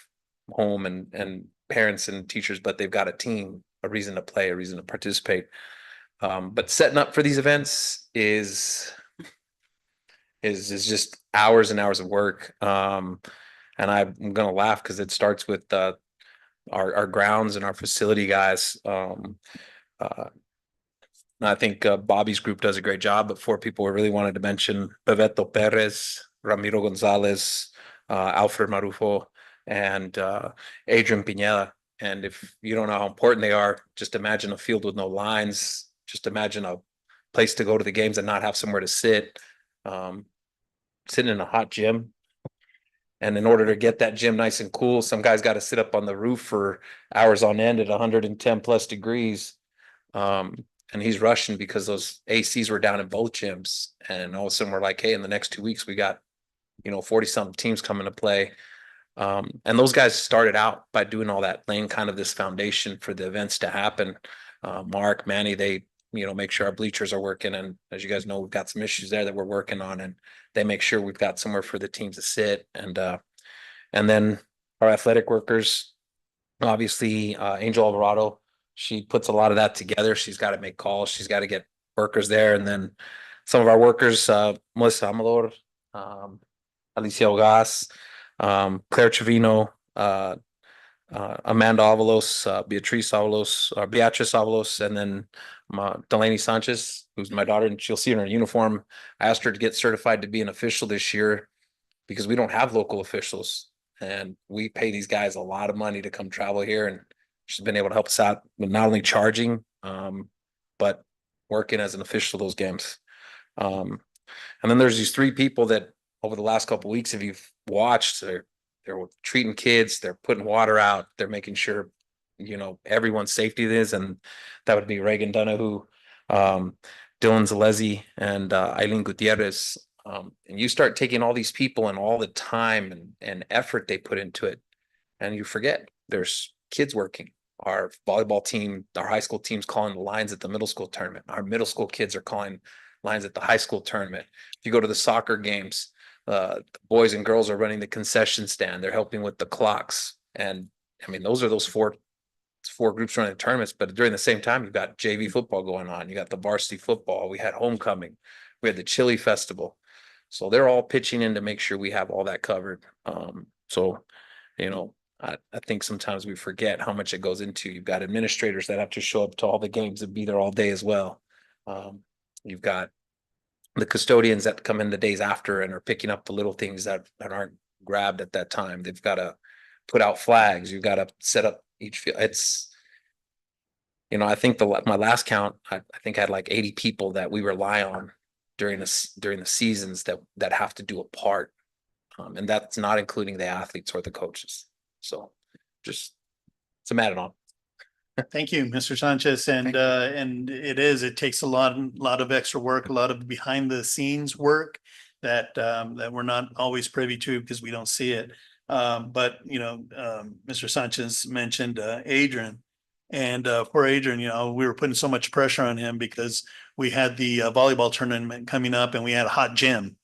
home and parents and teachers, but they've got a team, a reason to play, a reason to participate. But setting up for these events is just hours and hours of work. And I'm gonna laugh because it starts with our grounds and our facility guys. I think Bobby's group does a great job, but 4 people we really wanted to mention: Bebeto Perez, Ramiro Gonzalez, Alfred Marufo, and Adrian Pineda. And if you don't know how important they are, just imagine a field with no lines. Just imagine a place to go to the games and not have somewhere to sit. Sitting in a hot gym. And in order to get that gym nice and cool, some guys got to sit up on the roof for hours on end at 110 plus degrees. And he's rushing because those ACs were down in both gyms. And all of a sudden we're like, hey, in the next 2 weeks, we got, 40 something teams coming to play. And those guys started out by doing all that, laying kind of this foundation for the events to happen. Mark, Manny, they, make sure our bleachers are working. And as you guys know, we've got some issues there that we're working on, and they make sure we've got somewhere for the teams to sit. And then our athletic workers, obviously, Angel Alvarado, she puts a lot of that together. She's got to make calls. She's got to get workers there. And then some of our workers, Melissa Amador, Alicia Ogas, Claire Trevino, Amanda Avalos, Beatrice Avalos, and then Delaney Sanchez, who's my daughter, and she'll see in her uniform. I asked her to get certified to be an official this year because we don't have local officials, and we pay these guys a lot of money to come travel here, and she's been able to help us out with not only charging, but working as an official those games. And then there's these 3 people that over the last couple of weeks, if you've watched, they're treating kids, they're putting water out, they're making sure, everyone's safety is, and that would be Reagan Donahue, Dylan Zalezi, and Eileen Gutierrez. And you start taking all these people and all the time and effort they put into it, and you forget there's kids working. Our volleyball team, our high school team's calling the lines at the middle school tournament. Our middle school kids are calling lines at the high school tournament. If you go to the soccer games, the boys and girls are running the concession stand. They're helping with the clocks. And I mean, those are those four groups running the tournaments, but during the same time, you've got JV football going on. You got the varsity football. We had homecoming. We had the chili festival. So they're all pitching in to make sure we have all that covered. I think sometimes we forget how much it goes into. You've got administrators that have to show up to all the games and be there all day as well. You've got the custodians that come in the days after and are picking up the little things that aren't grabbed at that time. They've got to put out flags. You've got to set up each field. It's, I think my last count, I think I had like 80 people that we rely on during the seasons that have to do a part. And that's not including the athletes or the coaches. So just It's a added on. Thank you, Mr. Sanchez. And it takes a lot of extra work, a lot of behind the scenes work that we're not always privy to because we don't see it. But Mr. Sanchez mentioned Adrian. And poor Adrian, we were putting so much pressure on him because we had the volleyball tournament coming up and we had a hot gym.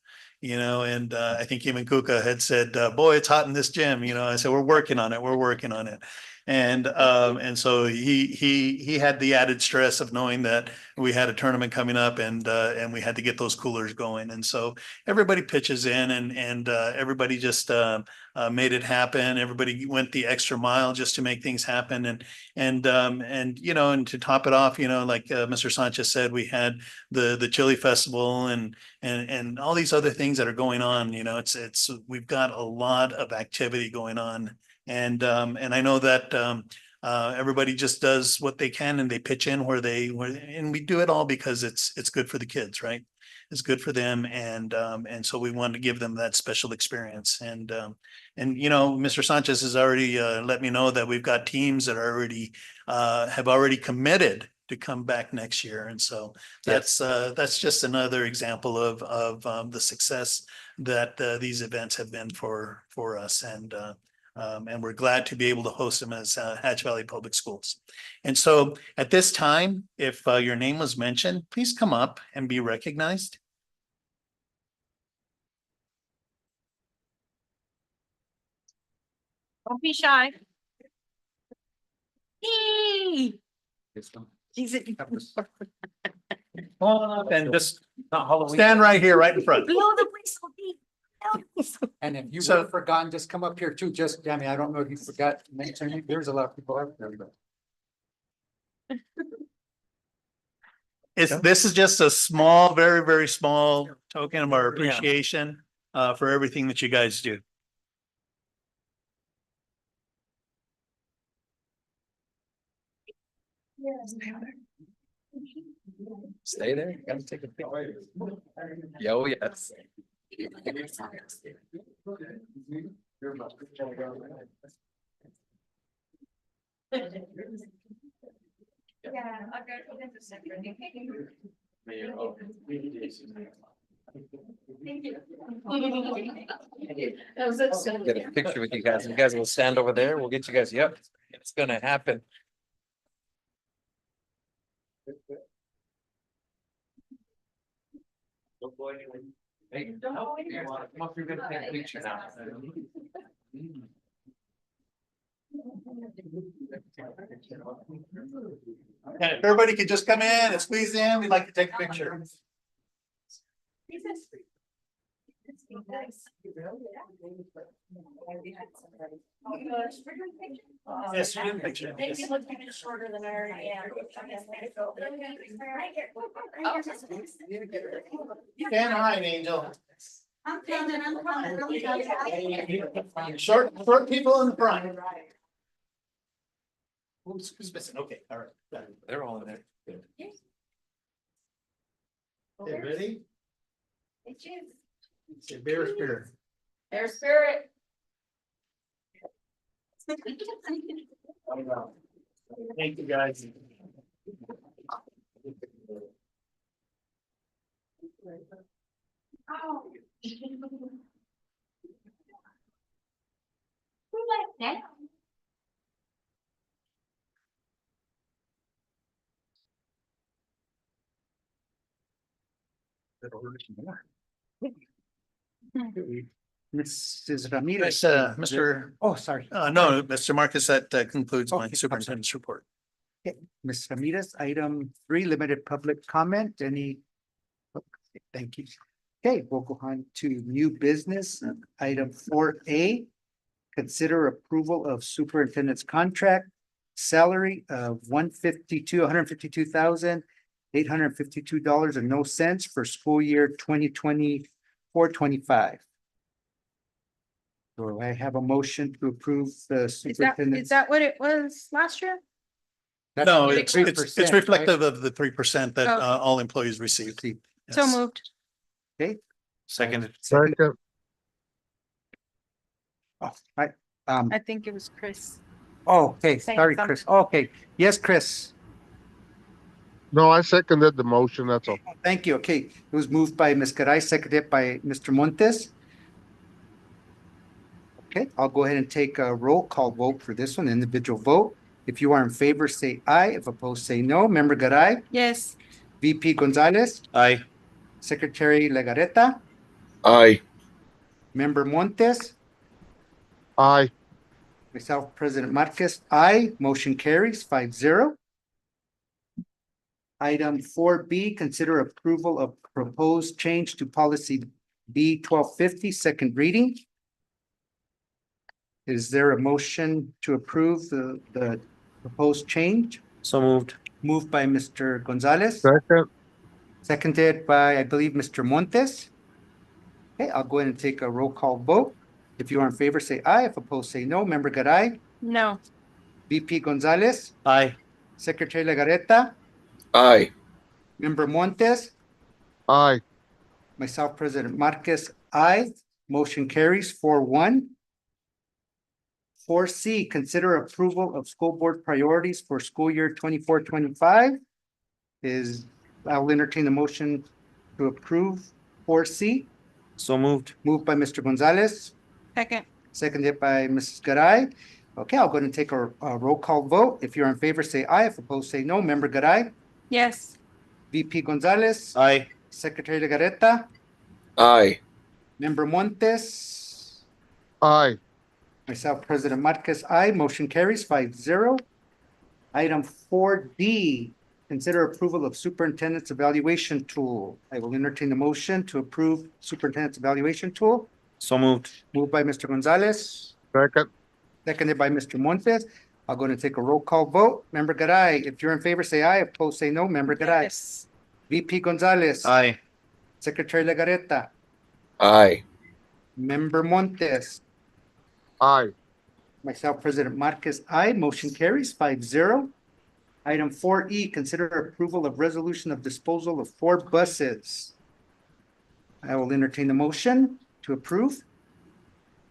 And I think even Kuka had said, boy, it's hot in this gym. I said, we're working on it. We're working on it. And so he had the added stress of knowing that we had a tournament coming up and we had to get those coolers going. And so everybody pitches in and everybody just made it happen. Everybody went the extra mile just to make things happen. And to top it off, like Mr. Sanchez said, we had the Chili Festival and all these other things that are going on. We've got a lot of activity going on. And I know that everybody just does what they can and they pitch in and we do it all because it's good for the kids, right? It's good for them. And so we wanted to give them that special experience. And Mr. Sanchez has already let me know that we've got teams that are have already committed to come back next year. And so that's just another example of the success that these events have been for us. And we're glad to be able to host them as Hatch Valley Public Schools. And so at this time, if your name was mentioned, please come up and be recognized. Don't be shy. Yay! He's at- Come on up and just stand right here, right in front. Blow the whistle, Dee. And if you So- were forgotten, just come up here too. I don't know if you forgot to mention it. There's a lot of people out there. This is just a small, very, very small token of our appreciation for everything that you guys do. Stay there. You gotta take a picture. Yo, yes. Get a picture with you guys. You guys will stand over there. We'll get you guys. Yep, it's gonna happen. Hey, come up, you're gonna take a picture now. And if everybody could just come in and squeeze in, we'd like to take a picture. Yes, you did picture. Yes. Shorter than I already am. Stand high, Angel. I'm coming, I'm coming. Short people in the front. Who's missing? Okay, all right. Got it. They're all in there. Good. Okay, ready? Say bear spirit. Their spirit. Thank you, guys. Who let that? Mrs. Ramirez. Yes, Mr. Oh, sorry. No, Mr. Marcus, that concludes my Okay, superintendent's report. Ms. Ramirez, item 3, limited public comment. Any? Okay, thank you. Okay, we'll go on to new business. Item 4A. Consider approval of superintendent's contract salary of $152,852 and no cents for school year 2024-25. Do I have a motion to approve the Is superintendent's? that what it was last year? That's No, the it's 3%, reflective of the 3% that Oh. all employees receive. right? So Yes. moved. Okay. Second. Oh, right, I think it was Chris. Oh, okay, Saying sorry, something. Chris. Okay, yes, Chris. No, I seconded the motion, that's all. Thank you. Okay, it was moved by Ms. Garay, seconded by Mr. Montes. Okay, I'll go ahead and take a roll call vote for this one, individual vote. If you are in favor, say aye. If opposed, say no. Member Garay, Yes. VP Gonzalez, Aye. Secretary Legareta, Aye. Member Montes, Aye. myself, President Marquez, aye. Motion carries 5-0. Item 4B, consider approval of proposed change to policy B 1250, second reading. Is there a motion to approve the proposed change? So moved. Moved by Mr. Gonzalez, Second. seconded by, I believe, Mr. Montes. Okay, I'll go ahead and take a roll call vote. If you are in favor, say aye. If opposed, say no. Member Garay, No. VP Gonzalez, Aye. Secretary Legareta, Aye. Member Montes, Aye. myself, President Marquez, aye. Motion carries 4-1. 4C, consider approval of school board priorities for school year 24-25. I'll entertain a motion to approve 4C. So moved. Moved by Mr. Gonzalez, Second. seconded by Mrs. Garay. Okay, I'll go ahead and take a roll call vote. If you're in favor, say aye. If opposed, say no. Member Garay, Yes. VP Gonzalez, Aye. Secretary Legareta, Aye. Member Montes, Aye. myself, President Marquez, aye. Motion carries 5-0. Item 4D, consider approval of superintendent's evaluation tool. I will entertain a motion to approve superintendent's evaluation tool. So moved. Moved by Mr. Gonzalez, Second. seconded by Mr. Montes. I'll go and take a roll call vote. Member Garay, if you're in favor, say aye. If opposed, say no. Member Garay. Yes. VP Gonzalez. Aye. Secretary Legareta. Aye. Member Montes. Aye. Myself, President Marquez, aye. Motion carries 5-0. Item 4E, consider approval of resolution of disposal of 4 buses. I will entertain the motion to approve.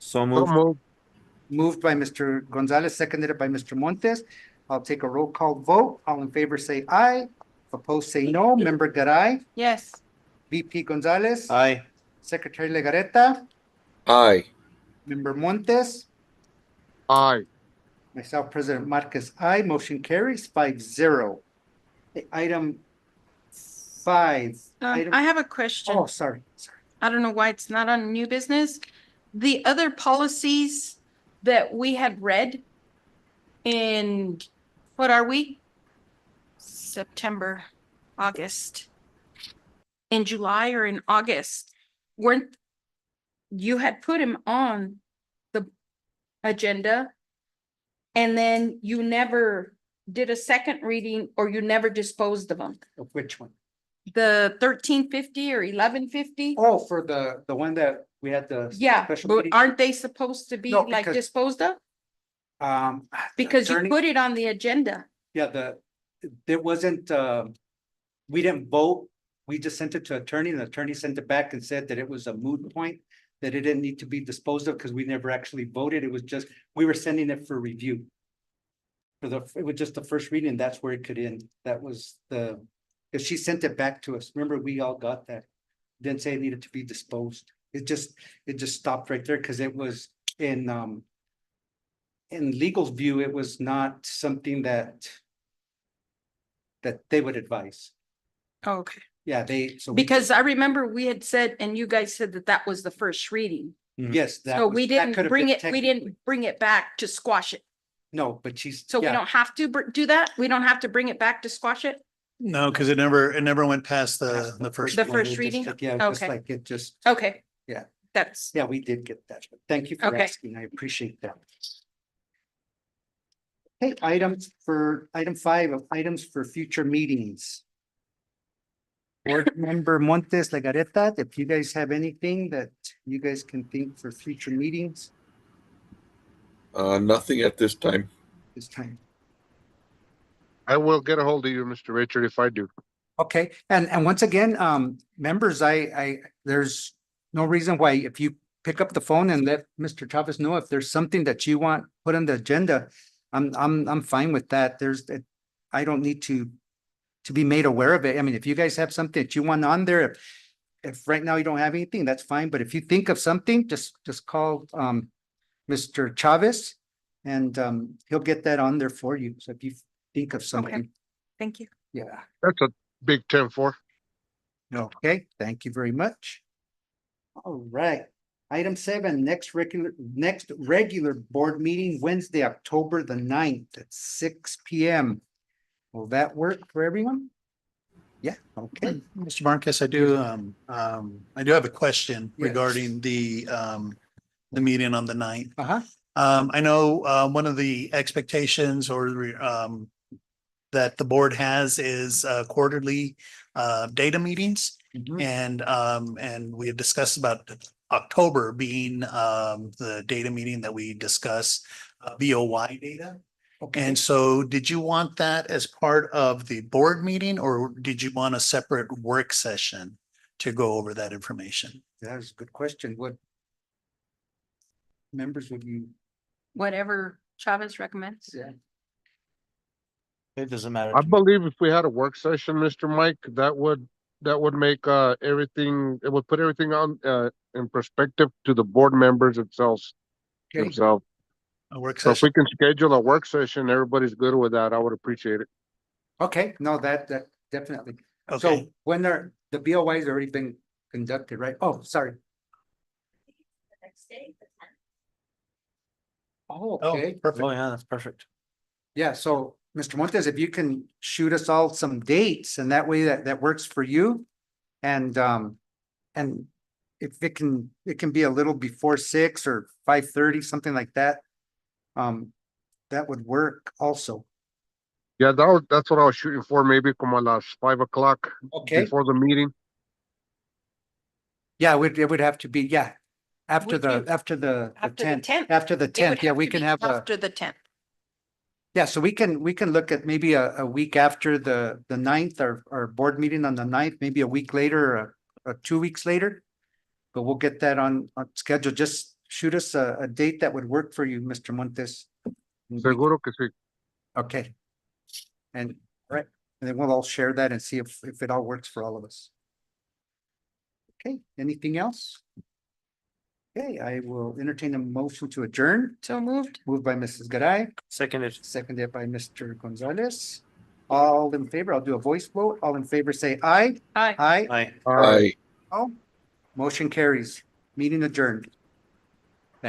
So So moved. moved. Moved by Mr. Gonzalez, seconded by Mr. Montes. I'll take a roll call vote. All in favor, say aye. Opposed, say no. Member Garay, Yes. VP Gonzalez, Aye. Secretary Legareta, Aye. Member Montes, Aye. myself, President Marquez, aye. Motion carries 5-0. Item 5. I have a question. Oh, sorry. I don't know why it's not on new business. The other policies that we had read in, what are we? September, August. In July or in August, weren't, you had put him on the agenda. And then you never did a second reading or you never disposed of them. Of which one? The 1350 or 1150? Oh, for the one that we had the. Yeah, special but meeting? aren't they supposed to be No, like because- disposed of? the Because you attorney- put it on the agenda. Yeah, there wasn't, we didn't vote. We just sent it to attorney and the attorney sent it back and said that it was a moot point. That it didn't need to be disposed of because we never actually voted. It was just, we were sending it for review. It was just the first reading. That's where it could end. That was because she sent it back to us. Remember, we all got that. Didn't say it needed to be disposed. It just stopped right there because it was in legal's view, it was not something that they would advise. Okay. Yeah, so. Because I remember we had said, and you guys said that that was the first reading. Yes. that So was- we that could didn't have bring been it, we technically- didn't bring it back to squash it. No, but she's. So we yeah. don't have to do that? We don't have to bring it back to squash it? No, because it never went past the first. The one. first It just- reading? Yeah, just Okay. like it just, Okay. Yeah. That's, yeah, we did get that. But thank you for Okay. asking. I appreciate that. Okay, item 5 of items for future meetings. Board Member Montes Legareta, if you guys have anything that you guys can think for future meetings Nothing at this time. this time. I will get a hold of you, Mr. Richard, if I do. Okay, and once again, members, there's no reason why if you pick up the phone and let Mr. Chavez know if there's something that you want put on the agenda, I'm fine with that. I don't need to be made aware of it. I mean, if you guys have something that you want on there, if right now you don't have anything, that's fine. But if you think of something, just call Mr. Chavez and he'll get that on there for you. So if you think of something, Thank you. yeah. That's a big 10-4. Okay, thank you very much. All right. Item 7, next regular board meeting, Wednesday, October the 9th at 6 p.m. Will that work for everyone? Yeah, okay. Mr. Marcus, I do have a question Yes. regarding the meeting on the 9th. Uh-huh. I know, one of the expectations that the board has is, quarterly, data meetings. Mhm. And we had discussed about October being, the data meeting that we discuss, BOY data. Okay. And so did you want that as part of the board meeting, or did you want a separate work session to go over that information? That is a good question. What members would you? Whatever Chavez recommends. Yeah. It doesn't matter. I to me. believe if we had a work session, Mr. Mike, that would make everything, it would put everything on in perspective to the board members themselves. Okay. Themselves. A work So if we session? can schedule a work session, everybody's good with that. I would appreciate it. Okay, no, that definitely. Okay, So when the BOY's already been conducted, right? Oh, sorry. Oh, oh, okay. perfect. Oh, yeah, that's perfect. Yeah, so Mr. Montes, if you can shoot us all some dates and that way that works for you. And if it can be a little before 6 or 5:30, something like that. That would work also. Yeah, that's what I was shooting for, maybe come a las 5 o'clock Okay. before the meeting. Yeah, it would have to be, yeah. After Would the you- after the After the 10th, 10th. after the It would 10th, yeah, we to can be have a, after the 10th. yeah, so we can look at maybe a week after the 9th, our board meeting on the 9th, maybe a week later, or 2 weeks later. But we'll get that on schedule. Just shoot us a date that would work for you, Mr. Montes. Seguro que sí. Okay. And, right, and then we'll all share that and see if it all works for all of us. Okay, anything else? Okay, I will entertain a motion to adjourn. So moved. Moved by Mrs. Garay, Seconded. seconded by Mr. Gonzalez. All in favor, I'll do a voice vote. All in favor, say aye. Aye. Aye. Aye. Aye. Oh, motion carries. Meeting adjourned.